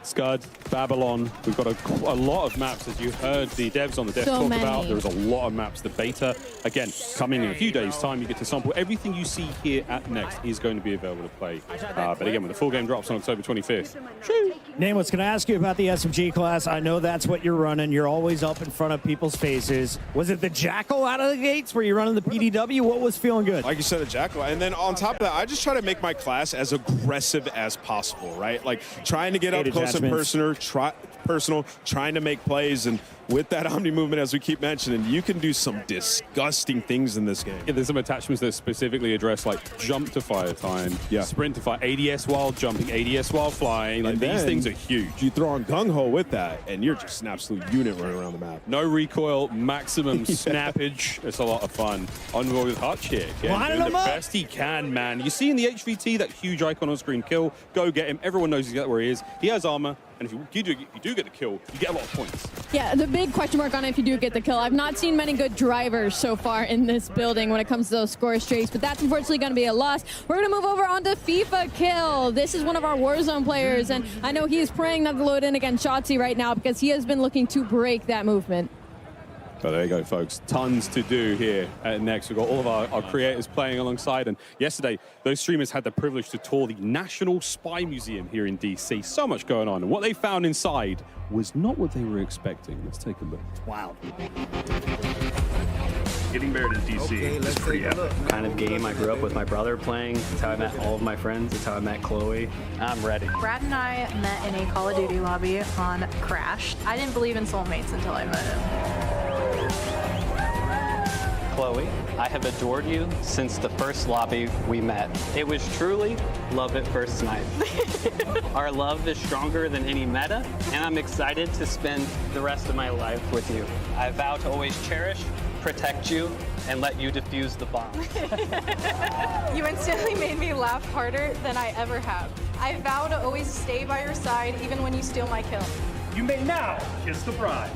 Scud, Babylon, we've got a lot of maps, as you heard the devs on the desk talk about. There's a lot of maps. The beta, again, coming in a few days' time, you get to sample. Everything you see here at Next is going to be available to play. But again, when the full game drops on October 25th. Nameless, can I ask you about the SMG class? I know that's what you're running. You're always up in front of people's faces. Was it the Jackal out of the gates? Were you running the PDW? What was feeling good? Like you said, a Jackal. And then on top of that, I just try to make my class as aggressive as possible, right? Like trying to get up close and personal, trying to make plays. And with that Omni movement, as we keep mentioning, you can do some disgusting things in this game. Yeah, there's some attachments that specifically address like jump to fire time, sprint to fire, ADS while jumping, ADS while flying. Like these things are huge. You throw on Gung Ho with that, and you're just an absolute unit running around the map. No recoil, maximum snappage. It's a lot of fun. Envoy with Hutch here. Doing the best he can, man. You see in the HVT that huge icon on screen, kill, go get him. Everyone knows exactly where he is. He has armor. And if you do get the kill, you get a lot of points. Yeah, the big question mark on it if you do get the kill. I've not seen many good drivers so far in this building when it comes to those score streaks, but that's unfortunately going to be a loss. We're going to move over onto FIFA Kill. This is one of our Warzone players, and I know he is praying not to load in against Shotzzy right now because he has been looking to break that movement. So there you go, folks. Tons to do here at Next. We've got all of our creators playing alongside. And yesterday, those streamers had the privilege to tour the National Spy Museum here in DC. So much going on. And what they found inside was not what they were expecting. Let's take a look. Wow. Getting married in DC is pretty epic. Kind of game I grew up with my brother playing. It's how I met all of my friends. It's how I met Chloe. I'm ready. Brad and I met in a Call of Duty lobby on Crash. I didn't believe in soulmates until I met him. Chloe, I have adored you since the first lobby we met. It was truly love at first sight. Our love is stronger than any meta, and I'm excited to spend the rest of my life with you. I vow to always cherish, protect you, and let you defuse the bomb. You instantly made me laugh harder than I ever have. I vow to always stay by your side, even when you steal my kill. You may now kiss the bride.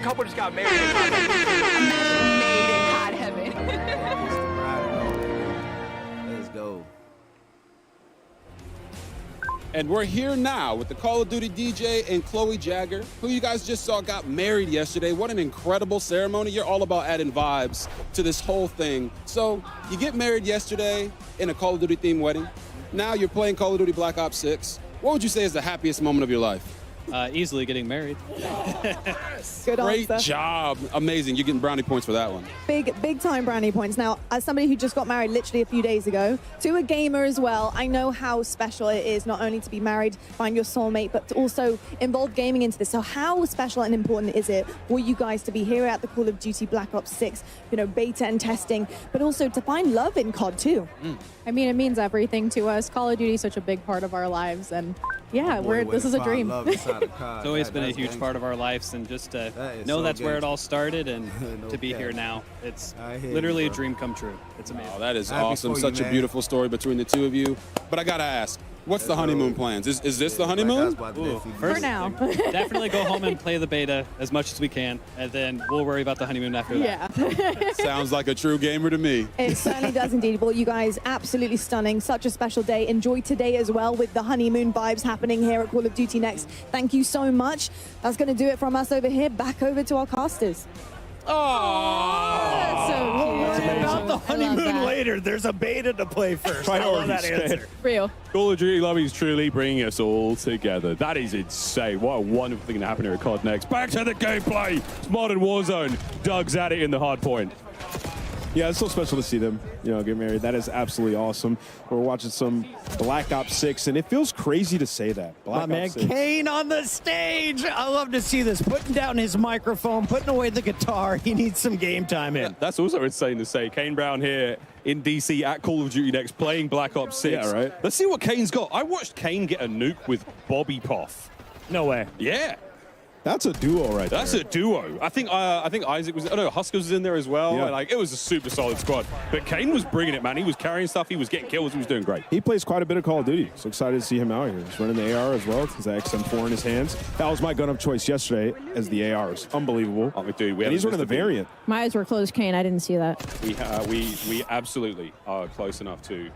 Couple just got married. Made in God heaven. Let's go. And we're here now with the Call of Duty DJ and Chloe Jagger, who you guys just saw got married yesterday. What an incredible ceremony. You're all about adding vibes to this whole thing. So you get married yesterday in a Call of Duty themed wedding. Now you're playing Call of Duty Black Ops 6. What would you say is the happiest moment of your life? Easily getting married. Good Great answer. job. Amazing. You're getting brownie points for that one. Big time brownie points. Now, as somebody who just got married literally a few days ago, to a gamer as well, I know how special it is not only to be married, find your soulmate, but to also involve gaming into this. So how special and important is it for you guys to be here at the Call of Duty Black Ops 6, beta and testing, but also to find love in COD too? I mean, it means everything to us. Call of Duty is such a big part of our lives, and yeah, this is a dream. It's always been a huge part of our lives, and just to know that's where it all started, and to be here now, it's literally a dream come true. It's amazing. Oh, that is awesome. Such a beautiful story between the two of you. But I gotta ask, What's the honeymoon plans? Is this the honeymoon? First, now. definitely go home and play the beta as much as we can, and then we'll worry about the honeymoon after that. Yeah. Sounds like a true gamer to me. It certainly does indeed. Well, you guys, absolutely stunning. Such a special day. Enjoy today as well with the honeymoon vibes happening here at Call of Duty Next. Thank you so much. That's going to do it from us over here. Back over to our casters. That's so cute. We'll worry about the honeymoon later. There's a beta to play first. I love that answer. Real. Call of Duty Lobby is truly bringing us all together. That is insane. What a wonderful thing to happen here at COD Next. Back to the gameplay. It's Modern Warzone. Doug's at it in the hard point. Yeah, it's so special to see them, get married. That is absolutely awesome. We're watching some Black Ops 6, and it feels crazy to say that. My man Kane on the stage. I love to see this. Putting down his microphone, putting away the guitar. He needs some game time in. That's also insane to say. Kane Brown here in DC at Call of Duty Next playing Black Ops 6. Yeah, right. Let's see what Kane's got. I watched Kane get a nuke with Bobby Poff. No way. Yeah. That's a duo right there. That's a duo. I think Isaac was. Huskers was in there as well. Yeah. Like, it was a super solid squad. But Kane was bringing it, man. He was carrying stuff. He was getting kills. He was doing great. He plays quite a bit of Call of Duty. So excited to see him out here. He's running the AR as well. He's XM4 in his hands. That was my gun of choice yesterday as the ARs. Unbelievable. Oh, dude, and he's running the variant. My eyes were closed, Kane. I didn't see that. We absolutely are close enough to.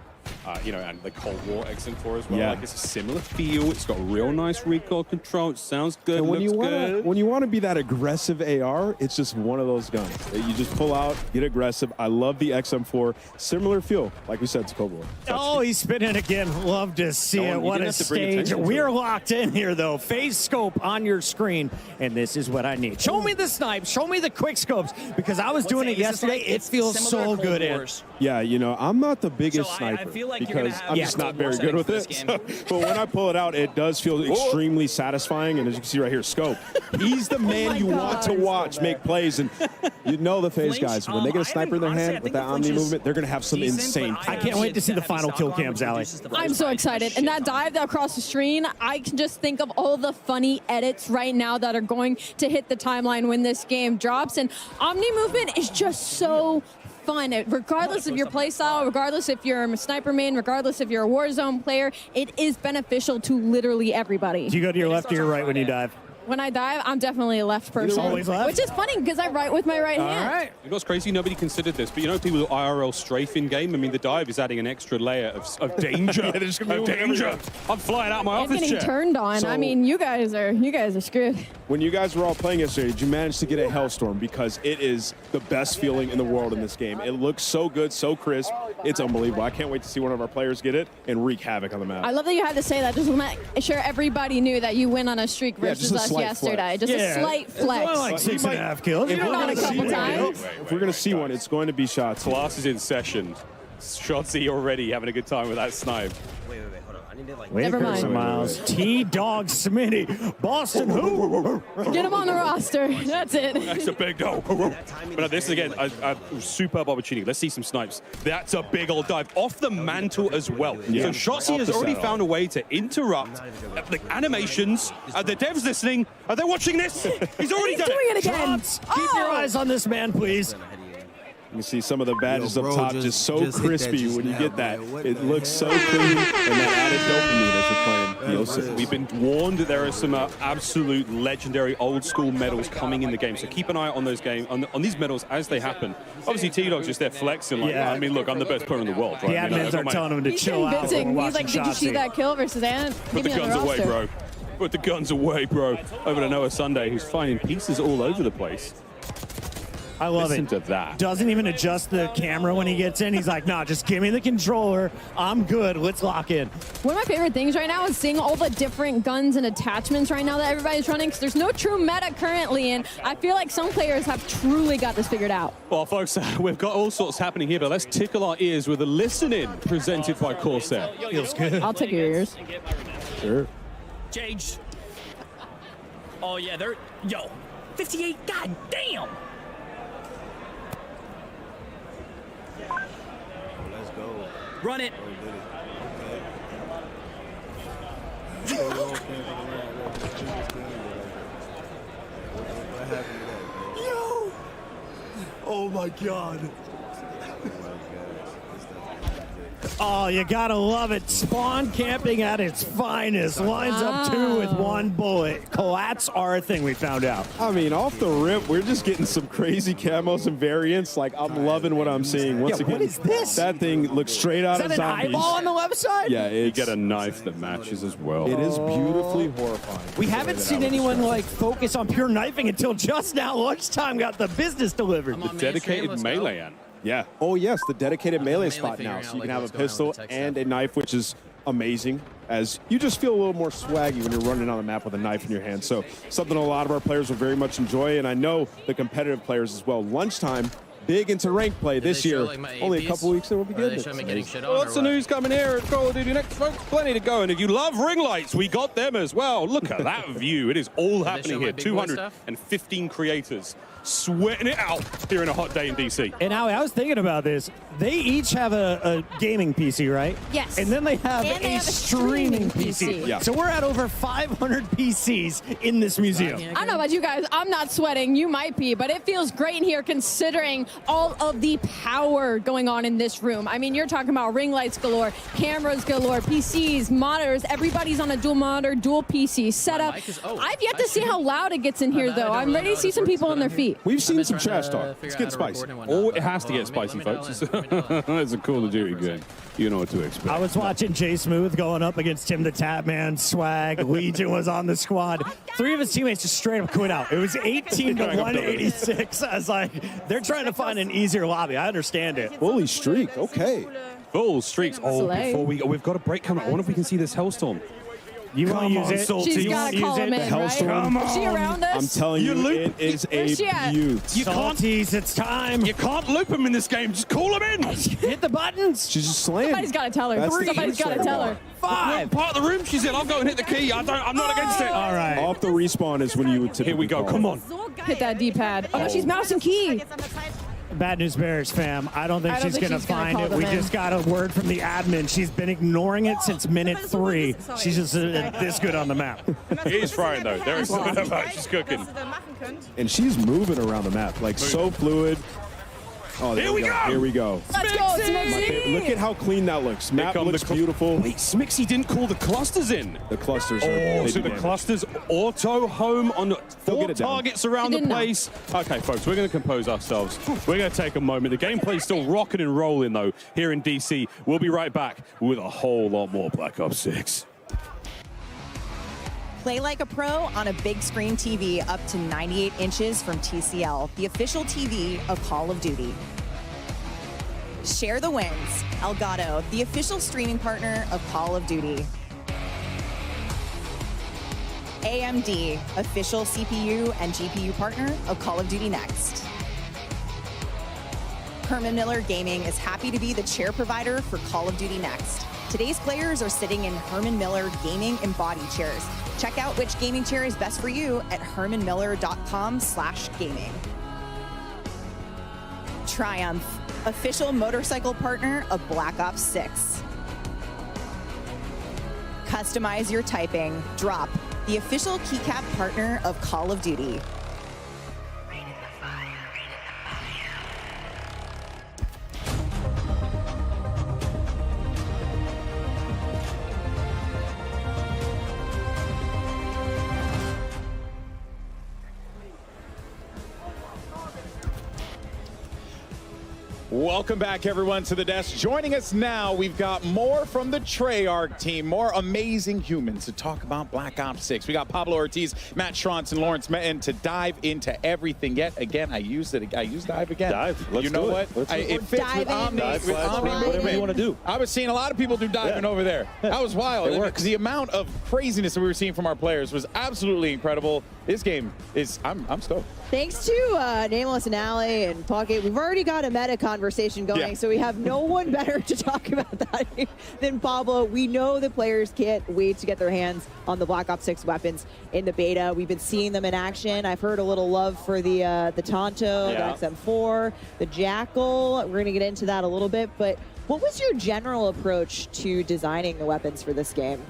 And the Cold War XM4 as well. Yeah. Like, it's a similar feel. It's got real nice recoil control. It sounds good. And when looks you want to be that aggressive AR, it's just one of those guns that you just pull out, get aggressive. I love the XM4. Similar feel, like we said, to Cold War. Oh, he's spinning again. Love to see it. What a stage. We're locked in here, though. Phase scope on your screen, and this is what I need. Show me the snipes. Show me the quick scopes, because I was doing it yesterday. It feels so good. Yeah, I'm not the biggest sniper. Because I'm just not very good with it. But when I pull it out, it does feel extremely satisfying. And as you can see right here, Scope. He's the man you want to watch make plays. And the FaZe guys, when they get a sniper in their hand with that Omni movement, they're going to have some insane plays. I can't wait to see the final kill cams, Allie. I'm so excited. And that dive across the screen, I can just think of all the funny edits right now that are going to hit the timeline when this game drops. And Omni movement is just so fun. Regardless of your playstyle, regardless if you're a sniper main, regardless if you're a Warzone player, it is beneficial to literally everybody. Do you go to your left or your right when you dive? When I dive, I'm definitely a left person. Always left? Which is funny because I write with my right hand. All right. You know what's crazy? Nobody considered this, but people with IRL strafe in game. I mean, the dive is adding an extra layer of danger. Of danger. I'm flying out of my I'm office getting chair. turned on. So- I mean, you guys are screwed. When you guys were all playing yesterday, did you manage to get a Hellstorm? Because it is the best feeling in the world in this game. It looks so good, so crisp. It's unbelievable. I can't wait to see one of our players get it and wreak havoc on the map. I love that you had to say that. Just to make sure everybody knew that you went on a streak versus just a us slight yesterday. flex. Just a slight flex. Well, like 6.5 kills. If we're Not gonna a see couple one, times. if we're going to see one, it's going to be shots. Class is in session. Shotzi already having a good time with that snipe. Wait, hold on. I need to Wait Never for mind. some Miles. T-Dog Smitty. Boston who? Get him on the roster. That's it. That's a big no. But this is, again, a superb opportunity. Let's see some snipes. That's a big old dive off the mantle as well. Yeah. So Shotzi has already found a way to interrupt the animations. Are the devs listening? Are they watching this? He's already He's done doing it again. Shots. Keep your eyes on this man, please. You see some of the badges Yo, bro, up top just so just hit that crispy just when you now, get that. man. What It the looks so hell? clean, and that added dopamine as you're playing. We've been warned that there are some absolute legendary old school medals coming in the game, so keep an eye on those on these medals as they happen. Obviously, T-Dog's just there flexing like, Yeah. I mean, look, I'm the best player in the world. The Right? admins are telling him to He's chill out. convincing. while He's like, watching did you see Shotzi. that kill versus Ant? Put the Get me on guns away, roster. bro. Put the guns away, bro. Over to Noah Sunday, who's finding pieces all over the place. I love Listen it. to that. Doesn't even adjust the camera when he gets in. He's like, nah, just give me the controller. I'm good. Let's lock in. One of my favorite things right now is seeing all the different guns and attachments right now that everybody's running, because there's no true meta currently, and I feel like some players have truly got this figured out. Well, folks, we've got all sorts happening here, but let's tickle our ears with a listening presented by Corsair. Feels good. I'll take your ears. Sure. Jage. Oh, yeah, they're... Yo, 58, god damn! Let's go. Run it! Yo! Oh my god. Oh, you gotta love it. Spawn camping at its finest. Lines up 2 with 1 bullet. Collats are a thing, we found out. I mean, off the rip, we're just getting some crazy camos and variants. Like, I'm loving what I'm seeing. Once again, what is this? That thing looks straight out Is of that an Zombies. eyeball on the left side? Yeah, You get a knife that matches as well. It is beautifully horrifying. We haven't seen anyone like focus on pure knifing until just now. Lunchtime got the business delivered. The dedicated melee end. Yeah. Oh, yes, the dedicated melee spot now. So you can have a pistol and a knife, which is amazing, as you just feel a little more swaggy when you're running on the map with a knife in your hand. So something a lot of our players will very much enjoy, and I know the competitive players as well. Lunchtime, big into rank play this year. Only a couple weeks, and we'll be good. Lots of news coming here at Call of Duty Next, folks. Plenty to go. And if you love ring lights, we got them as well. Look at that view. It is all happening here. 215 creators sweating it out here in a hot day in DC. And Howie, I was thinking about this. They each have a gaming PC, right? Yes. And then they have a streaming PC. Yeah. So we're at over 500 PCs in this museum. I don't know about you guys. I'm not sweating. You might be, but it feels great in here considering all of the power going on in this room. I mean, you're talking about ring lights galore, cameras galore, PCs, monitors. Everybody's on a dual monitor, dual PC setup. I've yet to see how loud it gets in here, though. I'm ready to see some people on their feet. We've seen some trash talk. It's getting spicy. Oh, it has to get spicy, folks. It's a Call of Duty game. You know what to expect. I was watching Jay Smooth going up against Tim the Tapman. Swag, Legion was on the squad. 3 of his teammates just straight up quit out. It was 18 to 186. I was like, they're trying to find an easier lobby. I understand it. Fully streak. Okay. Full streaks. Oh, before we've got a break coming up. I wonder if we can see this Hellstorm. You want to use it? Salty. She's got to call him in, right? Is she around us? I'm telling you, it is Where's she at? a beaut. Salties, it's time. You can't loop him in this game. Just call him in. Hit the buttons. She's just slaying. Somebody's got to tell her. That's the Somebody's got to tell her. 5. Part of the room she's in. I'll go and hit the key. I'm not against it. All right. Off the respawn is when you would typically Here we go. call Come it. on. Hit that D-pad. Oh, she's mouse and key. Bad news bears, fam. I don't think I don't she's think going to she's gonna find call it. them We in. just got a word from the admin. She's been ignoring it since minute 3. She's just this good on the map. He is frying, though. There is something about she's cooking. And she's moving around the map, like so fluid. Oh, there Here we go. Here we go. Let's go, Smixy. Look at how clean that looks. Map looks beautiful. Wait, Smixy didn't call the clusters in. The clusters are Oh, big so the damage. clusters auto home on 4 get it down. targets around He the didn't know. place. Okay, folks, we're going to compose ourselves. We're going to take a moment. The gameplay's still rocking and rolling, though, here in DC. We'll be right back with a whole lot more Black Ops 6. Play like a pro on a big screen TV up to 98 inches from TCL, the official TV of Call of Duty. Share the wins. Elgato, the official streaming partner of Call of Duty. AMD, official CPU and GPU partner of Call of Duty Next. Herman Miller Gaming is happy to be the chair provider for Call of Duty Next. Today's players are sitting in Herman Miller Gaming Embody chairs. Check out which gaming chair is best for you at hermanmiller.com/gaming. Triumph, official motorcycle partner of Black Ops 6. Customize your typing. Drop, the official keycap partner of Call of Duty. Welcome back, everyone, to the desk. Joining us now, we've got more from the Treyarch team, more amazing humans to talk about Black Ops 6. We got Pablo Ortiz, Matt Schrontz, and Lawrence Metten to dive into everything. Yet again, I used dive again. Dive. Let's you know do what? it. It fits with Omni. Dive, whatever you want to do. I was seeing a lot of people do diving over there. That was wild. It works. Because the amount of craziness that we were seeing from our players was absolutely incredible. This game is, I'm stoked. Thanks to Nameless and Alley and Pocket, we've already got a meta conversation going, so we have no one better to talk about that than Pablo. We know the players can't wait to get their hands on the Black Ops 6 weapons in the beta. We've been seeing them in action. I've heard a little love for the Tonto, the XM4, the Jackal. We're going to get into that a little bit, but what was your general approach to designing the weapons for this game?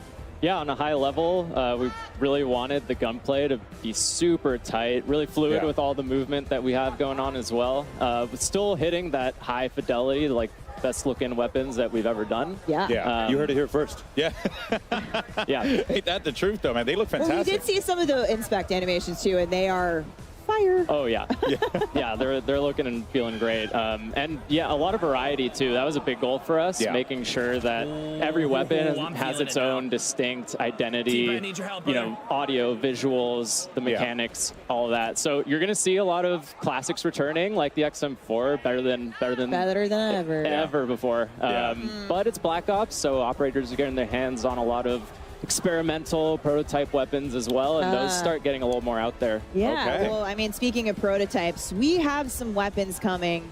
Yeah, on a high level, we really wanted the gunplay to be super tight, really fluid with all the movement that we have going on as well. But still hitting that high fidelity, like best looking weapons that we've ever done. Yeah. Yeah, you heard it here first. Yeah. Yeah. Ain't that the truth, though, man? They look Well, we fantastic. did see some of the inspect animations too, and they are fire. Oh yeah, yeah. They're looking and feeling great, and yeah, a lot of variety too. That was a big goal for us, making sure that every weapon I'm has feeling its it now. own distinct identity. T-Bray, I need your help, you brother. know, audio, visuals, the mechanics, all of that. So you're gonna see a lot of classics returning, like the XM4, better than ever before. But it's Black Ops, so operators are getting their hands on a lot of experimental prototype weapons as well, and those start getting a little more out there. Yeah, well, I mean, speaking of prototypes, we have some weapons coming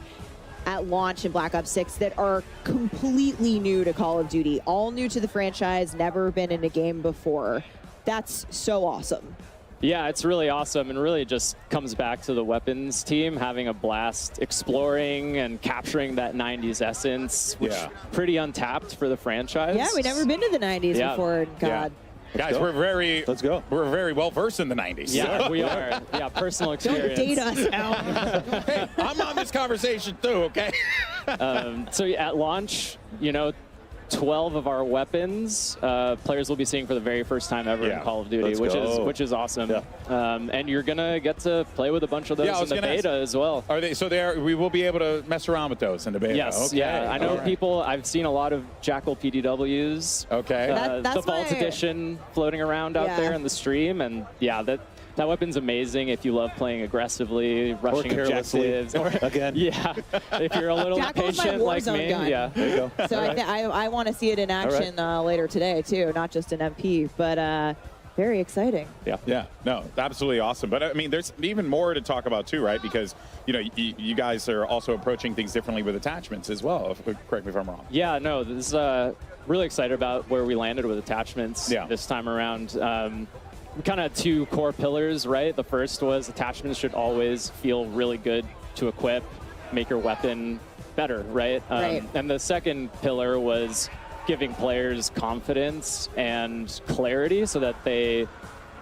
at launch in Black Ops 6 that are completely new to Call of Duty, all new to the franchise, never been in a game before. That's so awesome. Yeah, it's really awesome, and really just comes back to the weapons team having a blast exploring and capturing that 90s essence, which is pretty untapped for the franchise. Yeah, we've never been to the 90s before. God. Guys, we're very We're very well versed in the 90s. Yeah, we are. Yeah, personal experience. Don't date us, Al. Hey, I'm on this conversation too, okay? So at launch, you know, 12 of our weapons players will be seeing for the very first time ever in Call of Duty, which is awesome. And you're gonna get to play with a bunch of those in the beta as well. Are they? So we will be able to mess around with those in the beta. Yes, okay. yeah. I know people. I've seen a lot of Jackal PDWs. Okay. The Vault Edition floating around out there in the stream, and yeah, that weapon's amazing if you love playing aggressively, rushing objectives. Again. Yeah, if you're a little Jackal's my impatient like Warzone me. gun. Yeah, there you go. So I want to see it in action later today too, not just an MP, but very exciting. Yeah, no, absolutely awesome. But I mean, there's even more to talk about too, right? Because you know, you guys are also approaching things differently with attachments as well. Correct me if I'm wrong. Yeah, no, this is really excited about where we landed with attachments this time around. We kind of had two core pillars, right? The first was attachments should always feel really good to equip, make your weapon better, right? And the second pillar was giving players confidence and clarity so that they,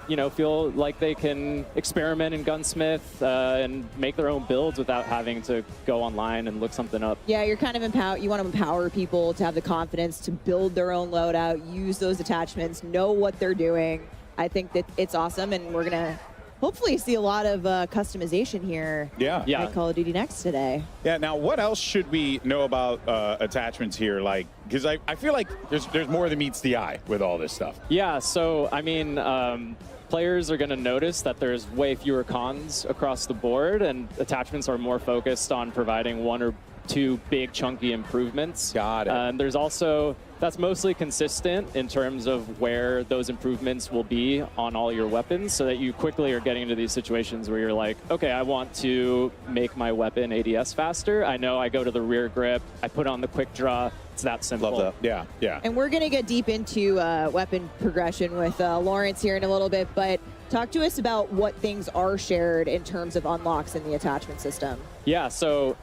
you know, feel like they can experiment in Gunsmith and make their own builds without having to go online and look something up. Yeah, you're kind of you want to empower people to have the confidence to build their own loadout, use those attachments, know what they're doing. I think that it's awesome, and we're gonna hopefully see a lot of customization here at Call of Duty Next today. Yeah, now what else should we know about attachments here? Like, because I feel like there's more than meets the eye with all this stuff. Yeah, so I mean, players are going to notice that there's way fewer cons across the board, and attachments are more focused on providing one or two big chunky improvements. Got it. And there's also, that's mostly consistent in terms of where those improvements will be on all your weapons, so that you quickly are getting into these situations where you're like, okay, I want to make my weapon ADS faster. I know I go to the rear grip, I put on the quick draw. It's that simple. Love that. Yeah. And we're gonna get deep into weapon progression with Lawrence here in a little bit, but talk to us about what things are shared in terms of unlocks in the attachment system. Yeah, so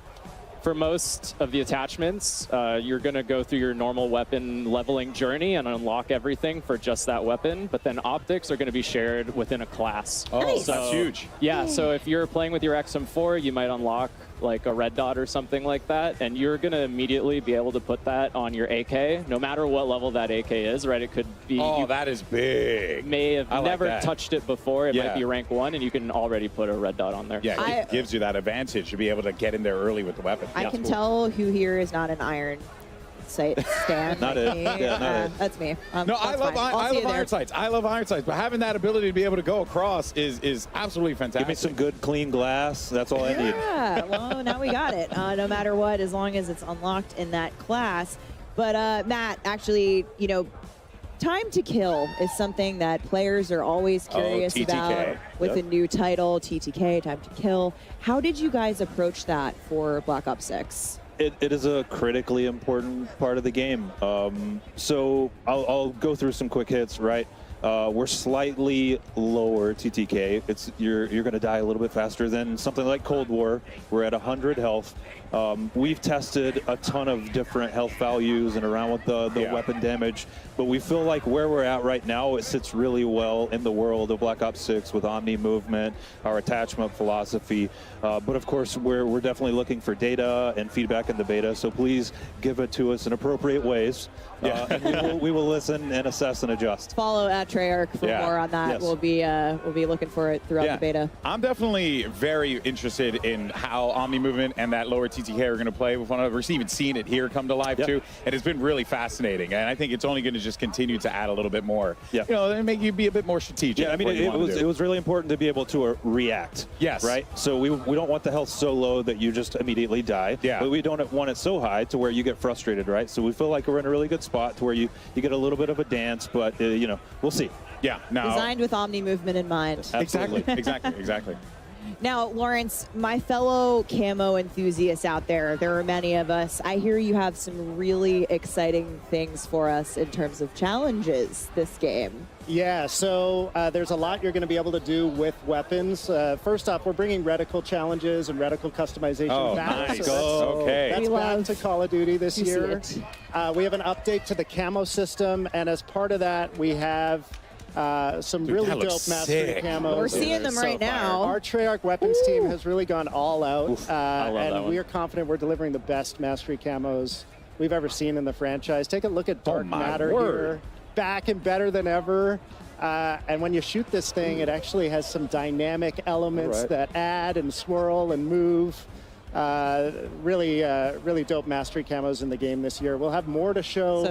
for most of the attachments, you're going to go through your normal weapon leveling journey and unlock everything for just that weapon, but then optics are going to be shared within a class. Oh, nice. That's huge. Yeah, so if you're playing with your XM4, you might unlock like a red dot or something like that, and you're going to immediately be able to put that on your AK, no matter what level that AK is, right? It could be... Oh, that is big. May have never that. touched it before. It might be rank 1, and you can already put a red dot on there. Yeah, it gives you that advantage to be able to get in there early with the weapon. I can tell who here is not an iron sight stand. Not like it. me. Yeah, not it. That's me. No, I love iron sights. I love iron sights, but having that ability to be able to go across is absolutely fantastic. Give me some good, clean glass. That's all I need. Yeah, well, now we got it. No matter what, as long as it's unlocked in that class. But Matt, actually, you know, time to kill is something that players are always curious about with a new title, TTK, time to kill. How did you guys approach that for Black Ops 6? It is a critically important part of the game. So I'll go through some quick hits, right? We're slightly lower TTK. You're going to die a little bit faster than something like Cold War. We're at 100 health. We've tested a ton of different health values and around with the weapon damage, but we feel like where we're at right now, it sits really well in the world of Black Ops 6 with Omni movement, our attachment philosophy. But of course, we're definitely looking for data and feedback in the beta, so please give it to us in appropriate ways. And we will listen and assess and adjust. Follow at Treyarch for more on that. Yes. We'll be looking for it throughout the beta. I'm definitely very interested in how Omni movement and that lower TTK are going to play with one another. We're even seeing it here come to life too, and it's been really fascinating. And I think it's only going to just continue to add a little bit more. You know, and make you be a bit more strategic. Yeah, I mean, it was really important to be able to react. Yes. Right. So we don't want the health so low that you just immediately die. Yeah. But we don't want it so high to where you get frustrated. Right. So we feel like we're in a really good spot to where you get a little bit of a dance, but you know, we'll see. Yeah. No. Designed with Omni movement in mind. Exactly. Exactly. Now, Lawrence, my fellow camo enthusiasts out there, there are many of us. I hear you have some really exciting things for us in terms of challenges this game. Yeah, so there's a lot you're going to be able to do with weapons. First off, we're bringing reticle challenges and reticle customization back. Nice. So that's We back to Call of Duty this year. We have an update to the camo system, and as part of that, we have some really dope mastery camos. We're seeing them right now. Our Treyarch weapons team has really gone all out, and we are confident we're delivering the best mastery camos we've ever seen in the franchise. Take a look at Dark Matter here, back and better than ever. And when you shoot this thing, it actually has some dynamic elements that add and swirl and move. Really dope mastery camos in the game this year. We'll have more to show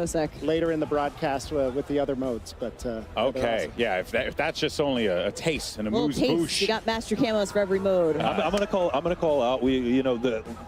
later in the broadcast with the other modes. But okay, awesome. yeah. If that's just only a taste and a Little moose taste. boosh. You got master camos for every mode. I'm gonna call out.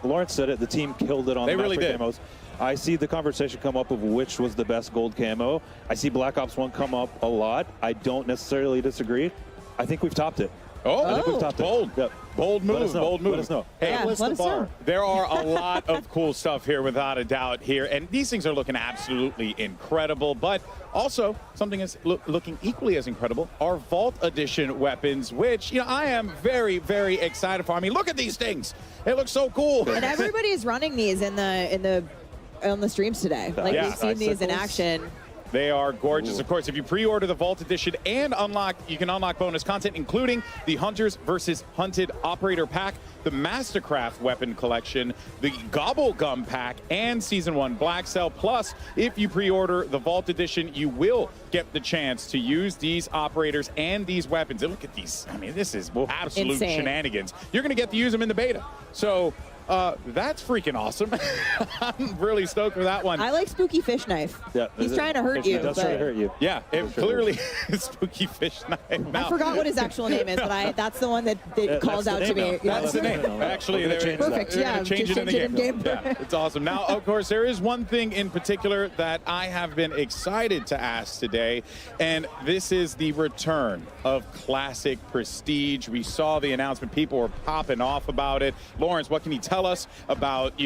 Lawrence said it. The team killed it on They the really master did. camos. I see the conversation come up of which was the best gold camo. I see Black Ops 1 come up a lot. I don't necessarily disagree. I think we've topped it. I think we've topped bold. it. Yep. Bold move, bold move. Let us know. Hey, Yeah, let us know. there are a lot of cool stuff here, without a doubt here. And these things are looking absolutely incredible. But also, something is looking equally as incredible, are Vault Edition weapons, which, I am very, very excited for. I mean, look at these things. They look so cool. And everybody's running these on the streams today. Like, we've seen these in action. They are gorgeous. Of course, if you pre-order the Vault Edition and you can unlock bonus content, including the Hunters versus Hunted Operator Pack, the Mastercraft Weapon Collection, the Gobblegum Pack, and Season 1 Black Cell. Plus, if you pre-order the Vault Edition, you will get the chance to use these operators and these weapons. And look at these. I mean, this is absolute Insane. shenanigans. You're going to get to use them in the beta. So that's freaking awesome. I'm really stoked for that one. I like Spooky Fish Knife. Yeah, He's trying to hurt you. He does try to hurt you. Yeah, it clearly is Spooky Fish Knife. I forgot what his actual name is, but that's the one that calls out to me. That's the name. Actually, they're Perfect. they're Yeah, gonna change just it in the game. Yeah, it's awesome. Now, of course, there is one thing in particular that I have been excited to ask today, and this is the return of Classic Prestige. We saw the announcement. People were popping off about it. Lawrence, what can you tell us about,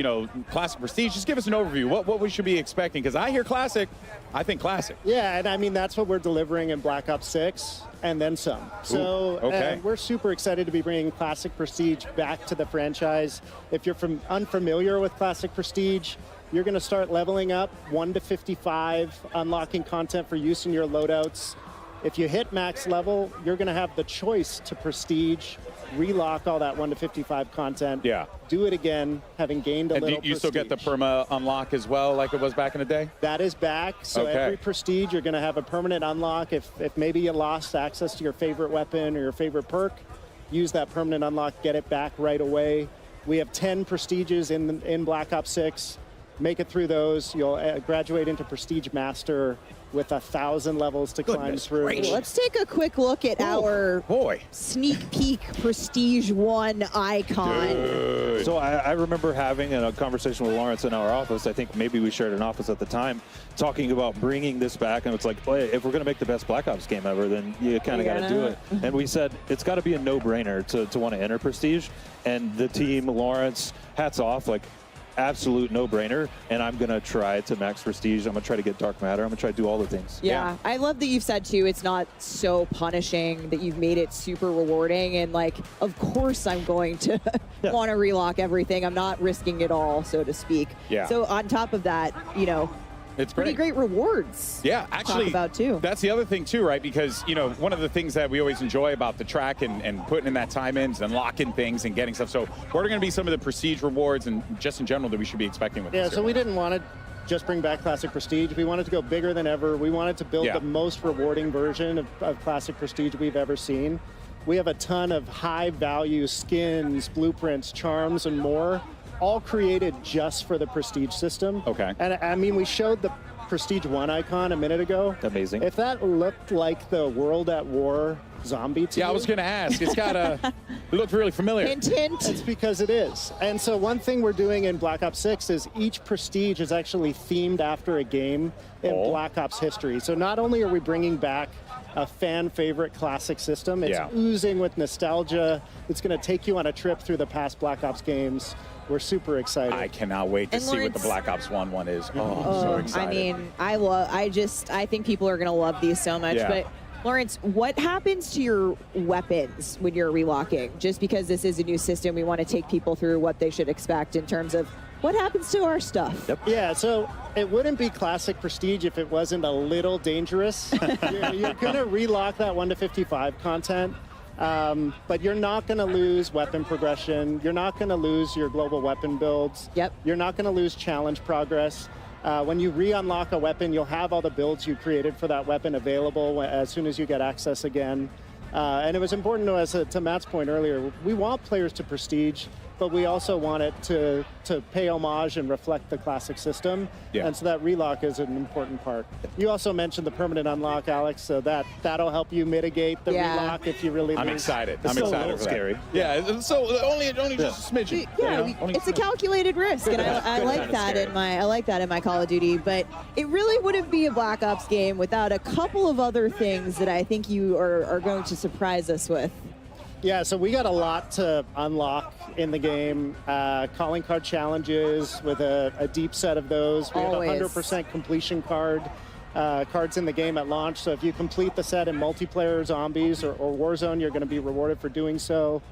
Classic Prestige? Just give us an overview. What we should be expecting, because I hear Classic, I think Classic. Yeah, and I mean, that's what we're delivering in Black Ops 6 and then some. So we're super excited to be bringing Classic Prestige back to the franchise. If you're unfamiliar with Classic Prestige, you're going to start leveling up 1 to 55, unlocking content for use in your loadouts. If you hit max level, you're going to have the choice to Prestige, relock all that 1 to 55 content. Yeah. Do it again, having gained a little And you still get the perma unlock as well, like it was back in the day? That is back. So every Prestige, you're going to have a permanent unlock. If maybe you lost access to your favorite weapon or your favorite perk, use that permanent unlock, get it back right away. We have 10 Prestiges in Black Ops 6. Make it through those. You'll graduate into Prestige Master with 1,000 levels to climb through. Let's take a quick look at our sneak peek Prestige 1 icon. So I remember having a conversation with Lawrence in our office. I think maybe we shared an office at the time, talking about bringing this back. And it's like, well, if we're going to make the best Black Ops game ever, then you kind of got to do it. And we said it's got to be a no-brainer to want to enter Prestige. And the team, Lawrence, hats off. Like, absolute no-brainer, and I'm going to try to max prestige. I'm going to try to get dark matter. I'm going to try to do all the things. Yeah, I love that you've said too, it's not so punishing, that you've made it super rewarding, and like, of course I'm going to want to relock everything. I'm not risking it all, so to speak. Yeah. So on top of that, you know, it's pretty great rewards. Yeah, to actually, talk about too. That's the other thing too, right? Because, you know, one of the things that we always enjoy about the track and putting in that time in is unlocking things and getting stuff. So what are going to be some of the prestige rewards and just in general that we should be expecting with this? So we didn't want to just bring back Classic Prestige. We wanted to go bigger than ever. We wanted to build the most rewarding version of Classic Prestige we've ever seen. We have a ton of high-value skins, blueprints, charms, and more, all created just for the Prestige system. Okay. And I mean, we showed the Prestige 1 icon a minute ago. Amazing. If that looked like the World at War zombie to I was going to ask. It's got it looked really familiar. Hint, hint. It's because it is. And so one thing we're doing in Black Ops 6 is each Prestige is actually themed after a game in Black Ops history. So not only are we bringing back a fan favorite classic system, it's oozing with nostalgia. It's going to take you on a trip through the past Black Ops games. We're super excited. I cannot wait to see what the Black Ops 1 one is. Oh, I'm so excited. I mean, I think people are going to love these so much. Yeah. But Lawrence, what happens to your weapons when you're relocking? Just because this is a new system, we want to take people through what they should expect in terms of what happens to our stuff. Yeah, so it wouldn't be Classic Prestige if it wasn't a little dangerous. You're going to relock that 1 to 55 content. But you're not going to lose weapon progression. You're not going to lose your global weapon builds. You're not going to lose challenge progress. When you re-unlock a weapon, you'll have all the builds you created for that weapon available as soon as you get access again. And it was important to us, to Matt's point earlier, we want players to prestige, but we also want it to pay homage and reflect the classic system. And so that relock is an important part. You also mentioned the permanent unlock, Alex, so that'll help you mitigate the relock if you really I'm lose. excited. It's I'm still excited a for little that. Yeah, so only just a smidgen. It's a calculated risk, and I like that in my Call of Duty. But it really wouldn't be a Black Ops game without a couple of other things that I think you are going to surprise us with. Yeah, so we got a lot to unlock in the game. Calling card challenges with a deep set of those. We have a 100% completion cards in the game at launch. So if you complete the set in multiplayer, zombies, or Warzone, you're going to be rewarded for doing so.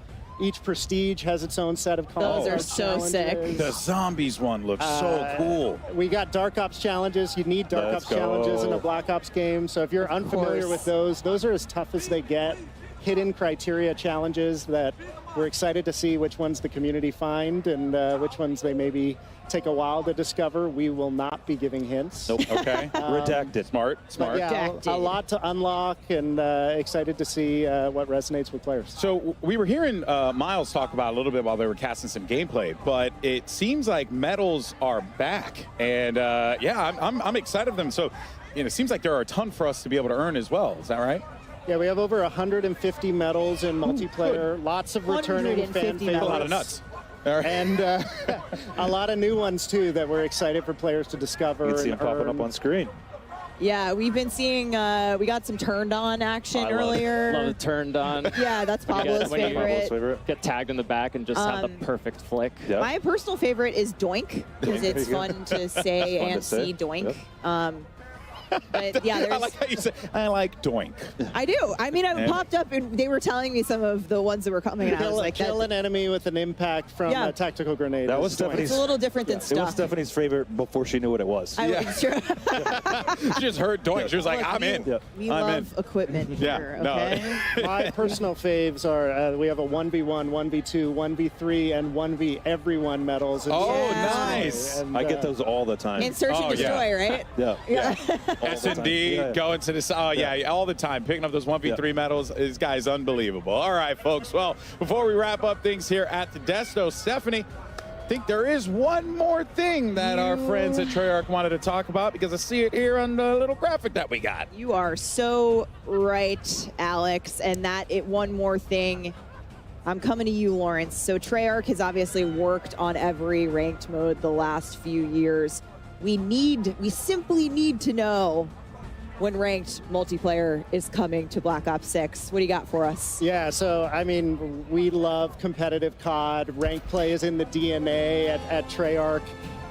Each Prestige has its own set of calling card challenges. sick. The zombies one looks so cool. We got Dark Ops challenges. You need Dark Ops challenges in a Black Ops game. So if you're unfamiliar with those are as tough as they get. Hidden criteria challenges that we're excited to see which ones the community find and which ones they maybe take a while to discover. We will not be giving hints. Nope. Okay. Redacted. Smart. Yeah, a lot to unlock, and excited to see what resonates with players. So we were hearing Miles talk about a little bit while they were casting some gameplay, but it seems like medals are back, and I'm excited for them. So it seems like there are a ton for us to be able to earn as well. Is that right? Yeah, we have over 150 medals in multiplayer. Lots of returning fan favorites. A lot of nuts. And a lot of new ones, too, that we're excited for players to discover. You can see them popping up on screen. Yeah, we've been seeing, we got some turned on action earlier. Love it turned on. Yeah, that's Pablo's favorite. Get tagged in the back and just have the perfect flick. My personal favorite is Doink, because it's fun to say and see Doink. But yeah, I like how you say, I like Doink. I do. I mean, I popped up and they were telling me some of the ones that were coming out. I was like, kill an enemy with an impact from a tactical grenade. That was Stephanie's. It's a little different than stuff. It was Stephanie's favorite before she knew what it was. She just heard Doink. She was like, I'm in. We love equipment here, okay? My personal faves are, we have a 1v1, 1v2, 1v3, and 1v everyone medals. Nice. And, I get those all the time. And Search and Destroy, right? Yeah. S&D, going to this, all the time, picking up those 1v3 medals. This guy's unbelievable. All right, folks. Well, before we wrap up things here at the Desto, Stephanie, I think there is one more thing that our friends at Treyarch wanted to talk about, because I see it here on the little graphic that we got. You are so right, Alex. And one more thing. I'm coming to you, Lawrence. So Treyarch has obviously worked on every ranked mode the last few years. We simply need to know when ranked multiplayer is coming to Black Ops 6. What do you got for us? Yeah, so I mean, we love competitive COD. Ranked play is in the DNA at Treyarch.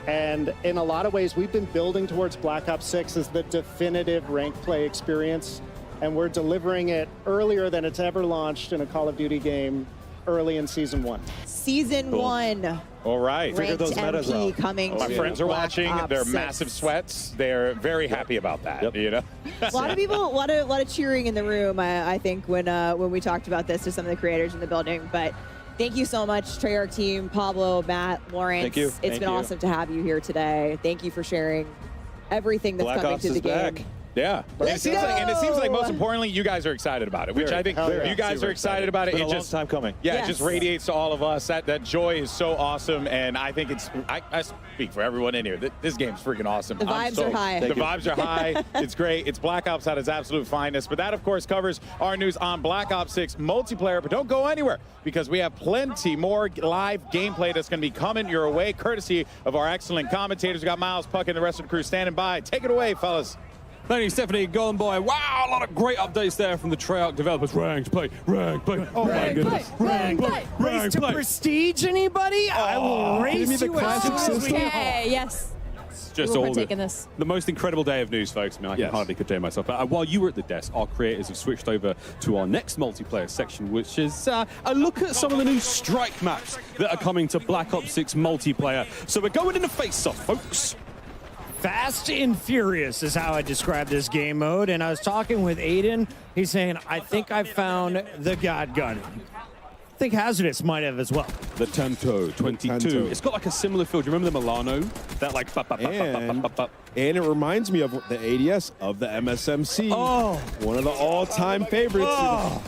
And in a lot of ways, we've been building towards Black Ops 6 as the definitive ranked play experience. And we're delivering it earlier than it's ever launched in a Call of Duty game, early in Season 1. Season 1. All right. Ranked MP coming My to friends are Black watching. Ops They're 6. massive sweats. They're very happy about that. You know, A lot of people, a lot of cheering in the room. I think when we talked about this to some of the creators in the building. But thank you so much, Treyarch team, Pablo, Matt, Lawrence. Thank you. It's been awesome to have you here today. Thank you for sharing everything that's coming to the game. Yeah. And it seems like most importantly, you guys are excited about it, which I think you guys are excited about it. It's been It a long just time coming. Yeah, Yes. it just radiates to all of us. That joy is so awesome, and I think I speak for everyone in here. This game's freaking awesome. The vibes are high. The vibes are high. It's great. It's Black Ops at its absolute finest. But that, of course, covers our news on Black Ops 6 multiplayer. But don't go anywhere, because we have plenty more live gameplay that's going to be coming your way, courtesy of our excellent commentators. We got Miles, Puck, and the rest of the crew standing by. Take it away, fellas. Thank you, Stephanie, Golden Boy. Wow, a lot of great updates there from the Treyarch developers. Ranked play, ranked play. Oh my goodness. Ranked play, Race ranked to play. prestige, anybody? I will race me the you as classic soon as we system. can. Okay, yes. Just We're all taking this. the most incredible day of news, folks. I mean, I can hardly contain myself. But while you were at the desk, our creators have switched over to our next multiplayer section, which is a look at some of the new strike maps that are coming to Black Ops 6 multiplayer. So we're going into face-off, folks. Fast and furious is how I describe this game mode. And I was talking with Aiden. He's saying, I think I found the God Gun. I think Hazardous might have as well. The Tanto 22. Tanto. It's got like a similar feel. Do you remember the Milano? That like... And it reminds me of the ADS of the MSMC. Oh. One of the all-time favorites.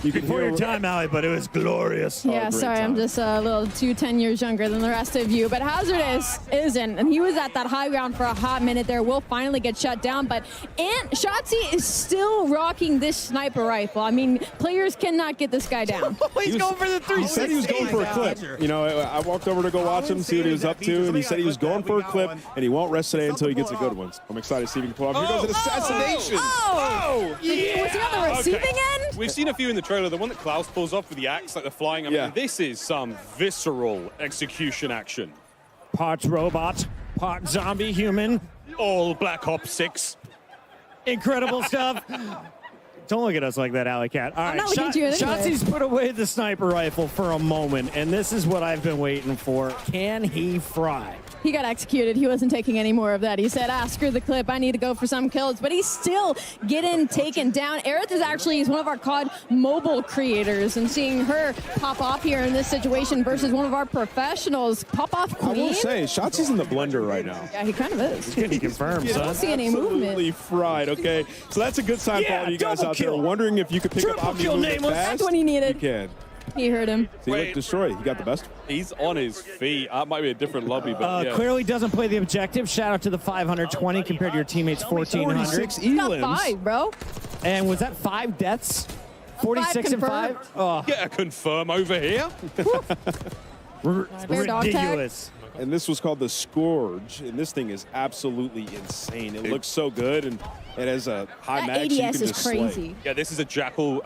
You can Before hear your time, Allie, but it was glorious. Yeah, sorry, I'm just a little 10 years younger than the rest of you. But Hazardous isn't, and he was at that high ground for a hot minute there. Will finally get shut down, but Shotzi is still rocking this sniper rifle. I mean, players cannot get this guy down. He's going for the 360. He said he was going for a clip. You know, I walked over to go watch him, see what he was up to, and he said he was going for a clip, and he won't rest today until he gets a good one. I'm excited to see if he can pull off. Here goes an assassination. Was he on the receiving end? We've seen a few in the trailer. The one that Klaus pulls off with the axe, like the flying. I mean, this is some visceral execution action. Part robot, part zombie human. All Black Ops 6. Incredible stuff. Don't look at us like that, Alley Cat. All I'm right, not looking at you anyway. Shotzi's put away the sniper rifle for a moment, and this is what I've been waiting for. Can he fry? He got executed. He wasn't taking any more of that. He said, screw the clip. I need to go for some kills. But he's still getting taken down. Aerith is one of our COD mobile creators, and seeing her pop off here in this situation versus one of our professionals. Pop off queen. I will say, Shotzi's in the blender right now. Yeah, he kind of is. Can he confirm, I don't see any movement. Absolutely fried, okay? So that's a good sign for all of you guys out there wondering if you could pick up Omni movement fast. That's what he needed. You can. He heard him. See, look, destroyed. He got the best. He's on his feet. That might be a different lobby, but yeah. Clearly doesn't play the objective. Shout out to the 520 compared to your teammates' 1,400. 46 Got 5, bro. And was that 5 deaths? 46 and 5? Oh. Get a confirm over here. Ridiculous. And this was called the Scourge, and this thing is absolutely insane. It looks so good, and it has a high mag, so you can ADS is just slay. crazy. Yeah, this is a Jackal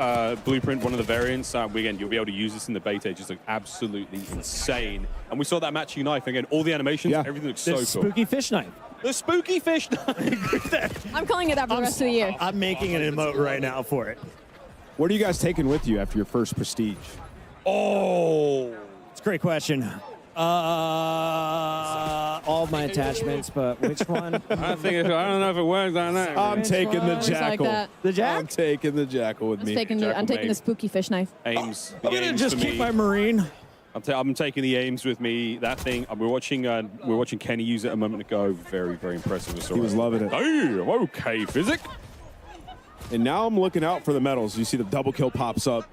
blueprint, one of the variants. Again, you'll be able to use this in the beta. It just looks absolutely insane. And we saw that matching knife. Again, all the animations, everything looks so The cool. spooky fish knife. The spooky fish knife. I'm calling it that for the rest of the year. I'm making an emote right now for it. What are you guys taking with you after your first Prestige? Oh. It's a great question. All my attachments, but which one? I don't know if it works on that. I'm taking the It's like Jackal. that. The Jack? I'm taking the Jackal with me. I'm taking the spooky fish knife. Ames. I'm gonna just keep my Marine. I'm taking the Ames with me. That thing. We're watching Kenny use it a moment ago. Very, very impressive. He was loving it. Hey, okay, Physic. And now I'm looking out for the medals. You see the double kill pops up.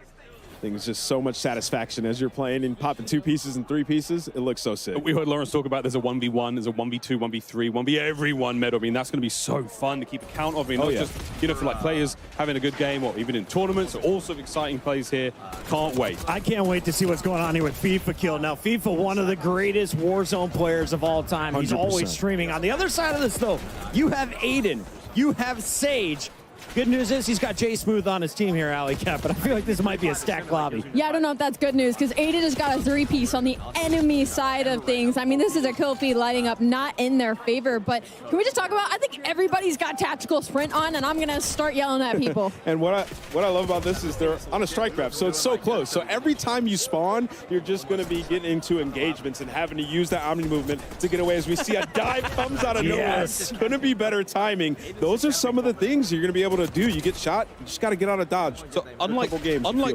Things just so much satisfaction as you're playing and popping 2 pieces and 3 pieces. It looks so sick. We heard Lawrence talk about there's a 1v1, there's a 1v2, 1v3, 1v everyone medal. I mean, that's going to be so fun to keep account of. I mean, not just, for like players having a good game or even in tournaments. All sorts of exciting plays here. Can't wait. I can't wait to see what's going on here with FIFA Kill. Now, FIFA, one of the greatest Warzone players of all time. He's 100%. always streaming. On the other side of this, though, you have Aiden, you have Sage, Good news is he's got Jay Smooth on his team here, Alley Cat, but I feel like this might be a stacked lobby. Yeah, I don't know if that's good news because Ada just got a 3-piece on the enemy side of things. I mean, this is a kill feed lighting up not in their favor, but can we just talk about, I think everybody's got tactical sprint on, and I'm going to start yelling at people. And what I love about this is they're on a strike map, so it's so close. So every time you spawn, you're just going to be getting into engagements and having to use that Omni movement to get away. As we see a dive comes out of nowhere. Couldn't be better timing. Those are some of the things you're going to be able to do. You get shot, you just got to get out of dodge. So unlike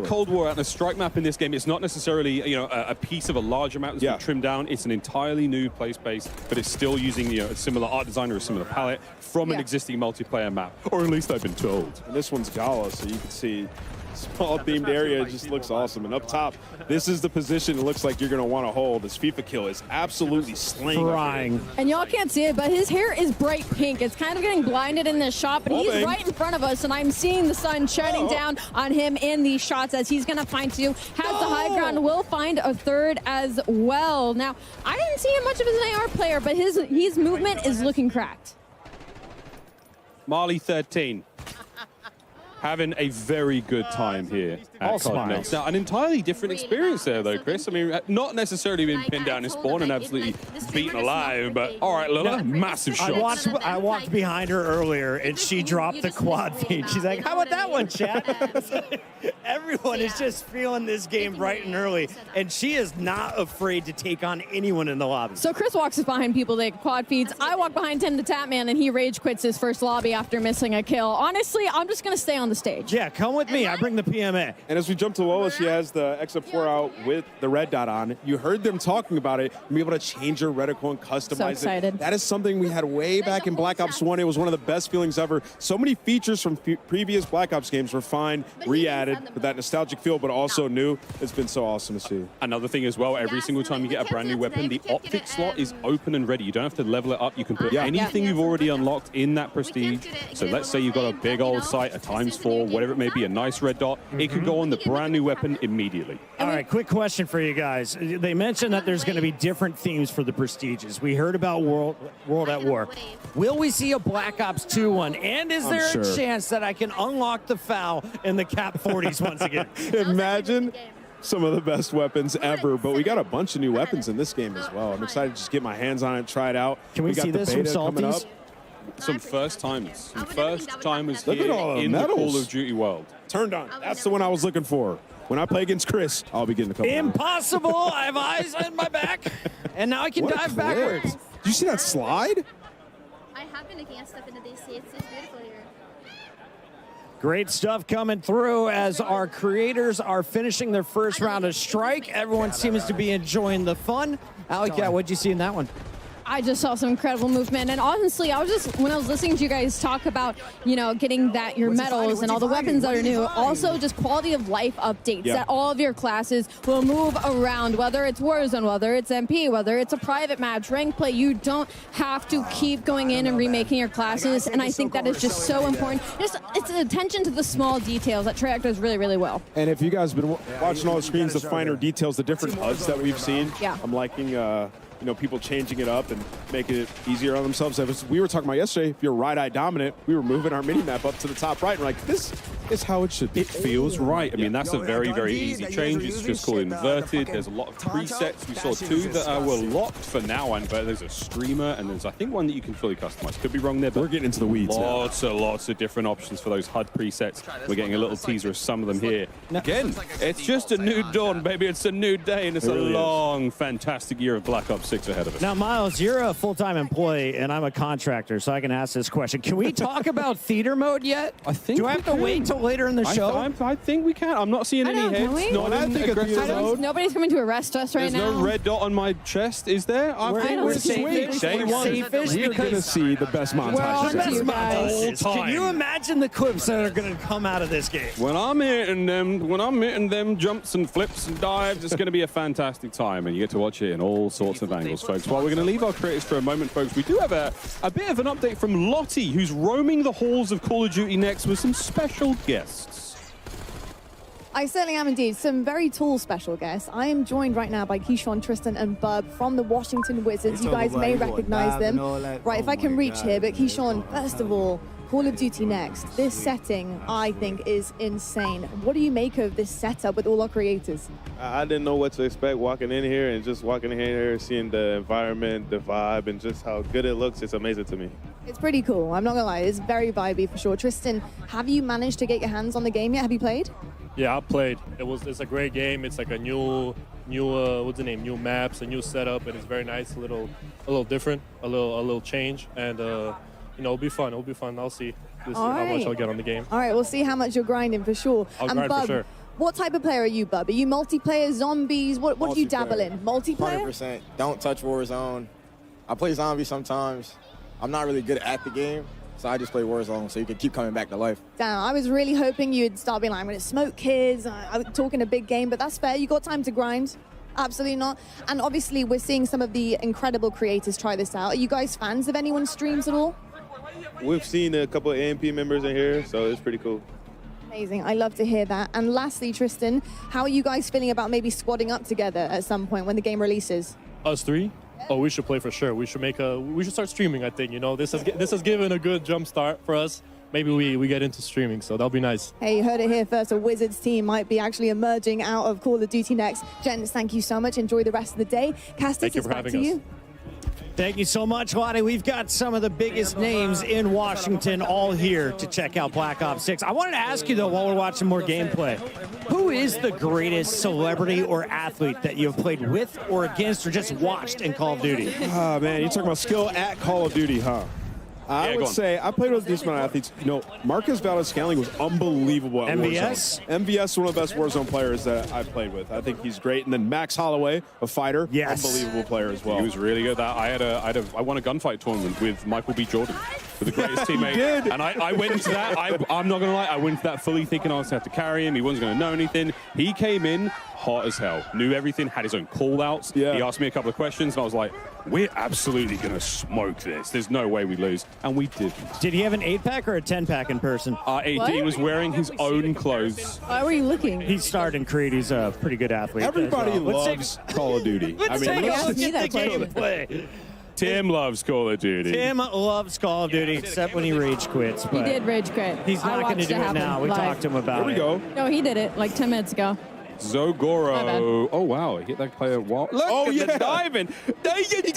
Cold War and a strike map in this game, it's not necessarily a piece of a larger map that's been trimmed down. It's an entirely new play space, but it's still using a similar art design or a similar palette from an existing multiplayer map, or at least I've been told. And this one's Gala, so you can see small themed area. It just looks awesome. And up top, this is the position it looks like you're going to want to hold. This FIFA kill is absolutely slaying. And y'all can't see it, but his hair is bright pink. It's kind of getting blinded in this shot, but he's right in front of us, and I'm seeing the sun shining down on him in these shots as he's going to find two. Has the high ground, will find a third as well. Now, I didn't see him much of as an AR player, but his movement is looking cracked. Marley 13. Having a very good time here at Codnex. Now, an entirely different experience there, though, Chris. I mean, not necessarily being pinned down in spawn and absolutely beaten alive, but all right, Lila, massive shots. I walked behind her earlier, and she dropped the quad feed. She's like, how about that one, chat? Everyone is just feeling this game bright and early, and she is not afraid to take on anyone in the lobby. So Chris walks behind people that quad feeds. I walk behind Tim the Tapman, and he rage quits his first lobby after missing a kill. Honestly, I'm just going to stay on the stage. Yeah, come with me. I bring the PMA. And as we jump to Lola, she has the XF4 out with the red dot on. You heard them talking about it. Be able to change your reticle and customize it. That is something we had way back in Black Ops 1. It was one of the best feelings ever. So many features from previous Black Ops games were fine, re-added with that nostalgic feel, but also new. It's been so awesome to see. Another thing as well, every single time you get a brand new weapon, the optic slot is open and ready. You don't have to level it up. You can put anything you've already unlocked in that prestige. So let's say you've got a big old sight, a ×4, whatever it may be, a nice red dot. It could go on the brand new weapon immediately. All right, quick question for you guys. They mentioned that there's going to be different themes for the prestiges. We heard about World at War. Will we see a Black Ops 2 one? And is there a chance that I can unlock the FAL in the Cap 40s once again? Imagine some of the best weapons ever, but we got a bunch of new weapons in this game as well. I'm excited to just get my hands on it, try it out. Can we see got this the beta from coming up. Salties? Some first timers. Some first timers Look at here all the in the medals. Call of Duty world. Turned on. That's the one I was looking for. When I play against Chris, I'll be getting a couple. Impossible! I have eyes on my back, and now I can What a dive clip. backwards. Did you see that slide? I have been looking at stuff in the DC. It's beautiful here. Great stuff coming through as our creators are finishing their first round of Strike. Everyone seems to be enjoying the fun. Alley Cat, what'd you see in that one? I just saw some incredible movement, and honestly, when I was listening to you guys talk about, getting your medals and all the weapons that are new, also just quality of life updates that all of your classes will move around, whether it's Warzone, whether it's MP, whether it's a private match, rank play. You don't have to keep going in and remaking your classes, and I think that is just so important. It's an attention to the small details that Treyarch does really, really well. And if you guys have been watching all the screens, the finer details, the different HUDs that we've seen, I'm liking people changing it up and making it easier on themselves. As we were talking about yesterday, if you're right-eye dominant, we were moving our mini-map up to the top right. And we're like, this is how it should be. It feels right. I mean, that's a very, very easy change. It's just called inverted. There's a lot of presets. We saw two that were locked for now, but there's a streamer, and there's, I think, one that you can fully customize. Could be wrong there, but we're getting into the weeds lots of different options for those HUD presets. We're getting a little teaser of some of them here. Again, it's just a new dawn, baby. It's a new day, and it's a long, fantastic year of Black Ops 6 ahead of us. Now, Miles, you're a full-time employee, and I'm a contractor, so I can ask this question. Can we talk about theater mode yet? I think Do I have to wait until later in the show? I think we can. I'm not seeing any hits. Not in aggressive mode. Nobody's coming to arrest us right now. There's no red dot on my chest, is there? We're safe. Day one. We're going to see the best montage. Can you imagine the clips that are going to come out of this game? When I'm hitting them jumps and flips and dives, it's going to be a fantastic time, and you get to watch it in all sorts of angles, folks. While we're going to leave our creators for a moment, folks, we do have a bit of an update from Lottie, who's roaming the halls of Call of Duty next with some special guests. I certainly am indeed. Some very tall special guests. I am joined right now by Keyshawn, Tristan, and Bub from the Washington Wizards. You guys may recognize them. Right, if I can reach here, but Keyshawn, first of all, Call of Duty Next. This setting, I think, is insane. What do you make of this setup with all our creators? I didn't know what to expect walking in here, and just walking in here, seeing the environment, the vibe, and just how good it looks, it's amazing to me. It's pretty cool. I'm not gonna lie, it's very vibey for sure. Tristan, have you managed to get your hands on the game yet? Have you played? Yeah, I played. It's a great game. It's like a new what's the name? New maps, a new setup, and it's very nice. A little different, a little change, and it'll be fun. It'll be fun. I'll see how much I'll get on the game. All right, we'll see how much you're grinding for sure. I'll and grind Bub, for sure. What type of player are you, Bub? Are you multiplayer, zombies? What do you dabble in? Multiplayer? 100%. Don't touch Warzone. I play zombies sometimes. I'm not really good at the game, so I just play Warzone so you can keep coming back to life. Damn, I was really hoping you'd start being like, I'm going to smoke kids, I'm talking a big game, but that's fair. You got time to grind. Absolutely not. And obviously, we're seeing some of the incredible creators try this out. Are you guys fans of anyone's streams at all? We've seen a couple of AMP members in here, so it's pretty cool. Amazing. I love to hear that. And lastly, Tristan, how are you guys feeling about maybe squadding up together at some point when the game releases? Us three? Oh, we should play for sure. We should start streaming, I think. This has given a good jump start for us. Maybe we get into streaming, so that'll be nice. Hey, you heard it here first. A Wizards team might be actually emerging out of Call of Duty Next. Gents, thank you so much. Enjoy the rest of the day. Castus, it's back to you. Thank you so much, Lottie. We've got some of the biggest names in Washington all here to check out Black Ops 6. I wanted to ask you, though, while we're watching more gameplay, who is the greatest celebrity or athlete that you've played with or against or just watched in Call of Duty? Oh, man, you're talking about skill at Call of Duty, huh? I would say I played with these amount of athletes. Marcus Valdez-Scantling was unbelievable at MVS? Warzone. MVS, one of the best Warzone players that I've played with. I think he's great. And then Max Holloway, a fighter, unbelievable player as well. He was really good. I won a gunfight tournament with Michael B. Jordan, with the greatest teammate. did. And I went into that. I'm not gonna lie. I went into that fully thinking I was gonna have to carry him. He wasn't gonna know anything. He came in hot as hell, knew everything, had his own call outs. Yeah. He asked me a couple of questions, and I was like, we're absolutely going to smoke this. There's no way we lose. And we didn't. Did he have an 8-pack or a 10-pack in person? He was wearing his own clothes. Why were you looking? He starred in Creed. He's a pretty good athlete. Everybody loves Call of Duty. Let's take a look at the gameplay. Tim loves Call of Duty. Tim loves Call of Duty, except when he rage quits. He did rage quit. He's not going to do it now. We talked to him about it. Here we go. No, he did it like 10 minutes ago. Zogoro. Oh, wow. He hit that player. Look at the diving. It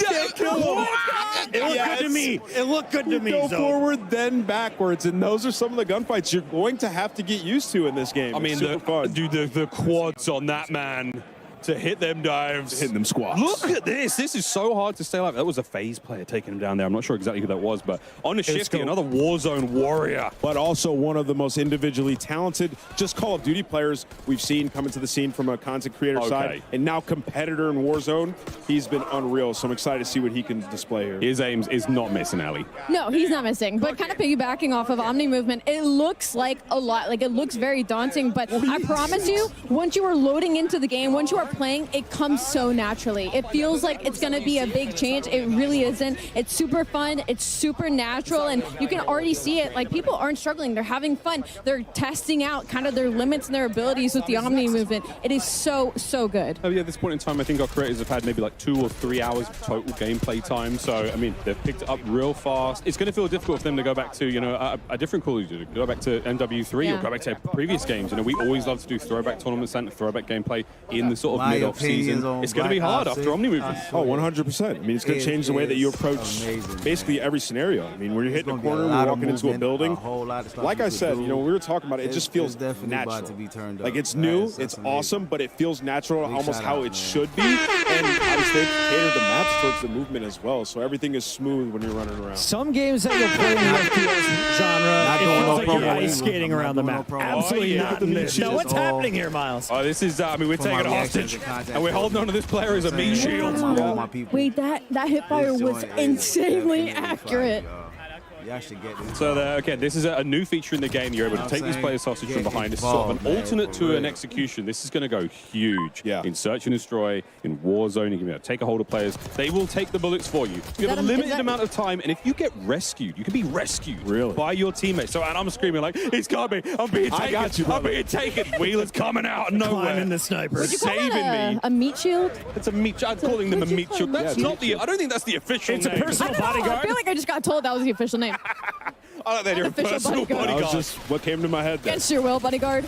looked good to me. It looked good to me. Go forward, then backwards. And those are some of the gunfights you're going to have to get used to in this game. I mean, the quads on that man to hit them dives. Hitting them squats. Look at this. This is so hard to stay alive. That was a phase player taking him down there. I'm not sure exactly who that was, but on a shifty, another Warzone warrior. But also one of the most individually talented, just Call of Duty players we've seen come into the scene from a content creator side. And now competitor in Warzone. He's been unreal, so I'm excited to see what he can display here. His aims is not missing, Ali. No, he's not missing. But kind of piggybacking off of Omni Movement, it looks like a lot. Like, it looks very daunting, but I promise you, once you are loading into the game, once you are playing, it comes so naturally. It feels like it's going to be a big change. It really isn't. It's super fun. It's super natural, and you can already see it. Like, people aren't struggling. They're having fun. They're testing out kind of their limits and their abilities with the Omni Movement. It is so, so good. Oh, yeah, at this point in time, I think our creators have had maybe like 2 or 3 hours of total gameplay time. So, I mean, they've picked it up real fast. It's going to feel difficult for them to go back to, a different Call of Duty, go back to MW3 or go back to previous games. We always love to do throwback tournaments and throwback gameplay in the sort of mid-off season. It's going to be hard after Omni Movement. Oh, 100%. I mean, it's going to change the way that you approach basically every scenario. I mean, when you're hitting a corner, we're walking into a building. Like I said, we were talking about it, it just feels natural. Like, it's new, it's awesome, but it feels natural, almost how it should be. And obviously, they cater the maps towards the movement as well, so everything is smooth when you're running around. Some games that you'll play in the FPS genre, it feels like you're ice skating around the map. Absolutely not in this. Now, what's happening here, Miles? Oh, this is, we're taking a hostage, and we're holding on to this player as a meat shield. Wait, that hipfire was insanely accurate. So again, this is a new feature in the game. You're able to take these players hostage from behind. It's sort of an alternate to an execution. This is going to go huge in Search and Destroy, in Warzone. You can be able to take a hold of players. They will take the bullets for you. You have a limited amount of time, and if you get rescued, you can be rescued by your teammates. So, and I'm screaming like, "It's got me! I'm being taken! I got you, I'm being taken!" Wheeler's coming out of nowhere. Climbing the sniper. Would you call saving that me. a meat shield? It's a meat. I'm calling them a meat shield. That's not the. I don't think that's the official name. It's a personal I bodyguard. feel like I just got told that was the official name. I like that you're a Unofficial personal bodyguard. bodyguard. That was just what came to my head there. Against your will, bodyguard.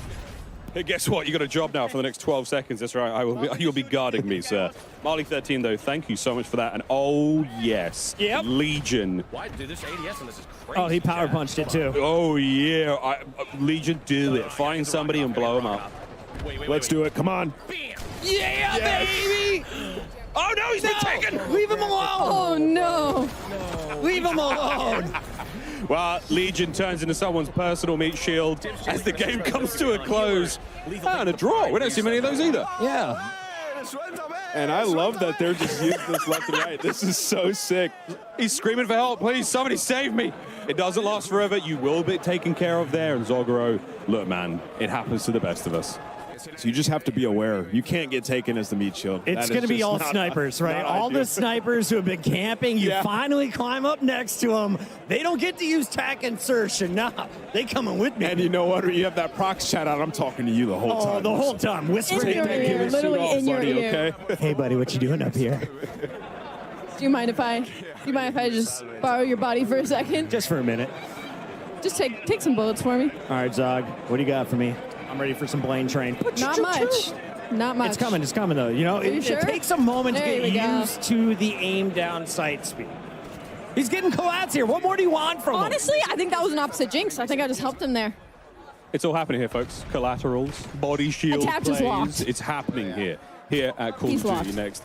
Hey, guess what? You got a job now for the next 12 seconds. That's right. You'll be guarding me, sir. Marley 13, though, thank you so much for that. And oh, yes. Yep. Legion. Why, dude, this ADS on this is crazy. Oh, he power punched it too. Oh, yeah. Legion, do it. Find somebody and blow them up. Let's do it. Come on. Yeah, baby! Oh, no, he's been taken. Leave him alone! Oh, no. Leave him alone! Well, Legion turns into someone's personal meat shield as the game comes to a close. And a draw. We don't see many of those either. Yeah. And I love that they're just using this left and right. This is so sick. He's screaming for help. Please, somebody save me. It doesn't last forever. You will be taken care of there. And Zogoro, look, man, it happens to the best of us. So you just have to be aware. You can't get taken as the meat shield. It's going to be all snipers, right? All the snipers who have been camping, you finally climb up next to them. They don't get to use tack insertion. Nah, they coming with me. And you know what? When you have that prox chat out, I'm talking to you the whole time. Oh, the whole time. Whispering. In your ear, literally in your ear. Okay? Hey, buddy, what you doing up here? Do you mind if I just borrow your body for a second? Just for a minute. Just take some bullets for me. All right, Zog, what do you got for me? I'm ready for some Blaine train. Not much. Not much. It's coming though. You know, it sure? takes a moment There to we get go. used to the aim down sight speed. He's getting collabs here. What more do you want from him? Honestly, I think that was an opposite jinx. I think I just helped him there. It's all happening here, folks. Collaterals, body shield Attach is plays. locked. It's happening here at Call He's of Duty locked. next.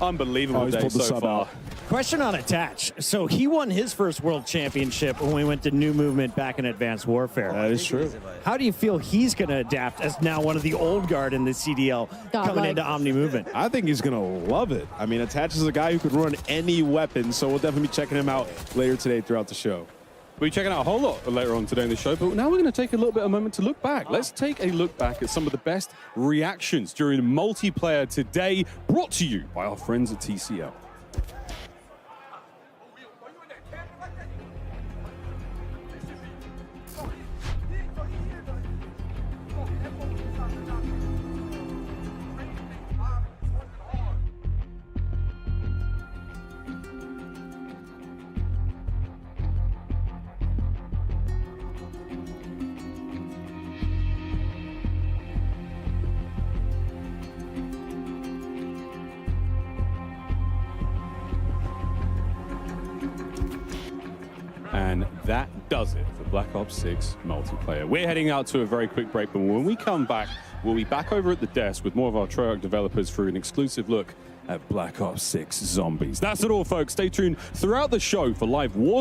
Unbelievable he's day pulled the so sub far. out. Question on Attach. So he won his first world championship when we went to New Movement back in Advanced Warfare. That is true. How do you feel he's going to adapt as now one of the old guard in the CDL coming into Omni Movement? I think he's going to love it. I mean, Attach is a guy who could run any weapon, so we'll definitely be checking him out later today throughout the show. We'll be checking out a whole lot later on today in the show, but now we're going to take a little bit of a moment to look back. Let's take a look back at some of the best reactions during multiplayer today, brought to you by our friends at TCL. And that does it for Black Ops 6 multiplayer. We're heading out to a very quick break, but when we come back, we'll be back over at the desk with more of our Treyarch developers for an exclusive look at Black Ops 6 Zombies. That's it all, folks. Stay tuned throughout the show for live War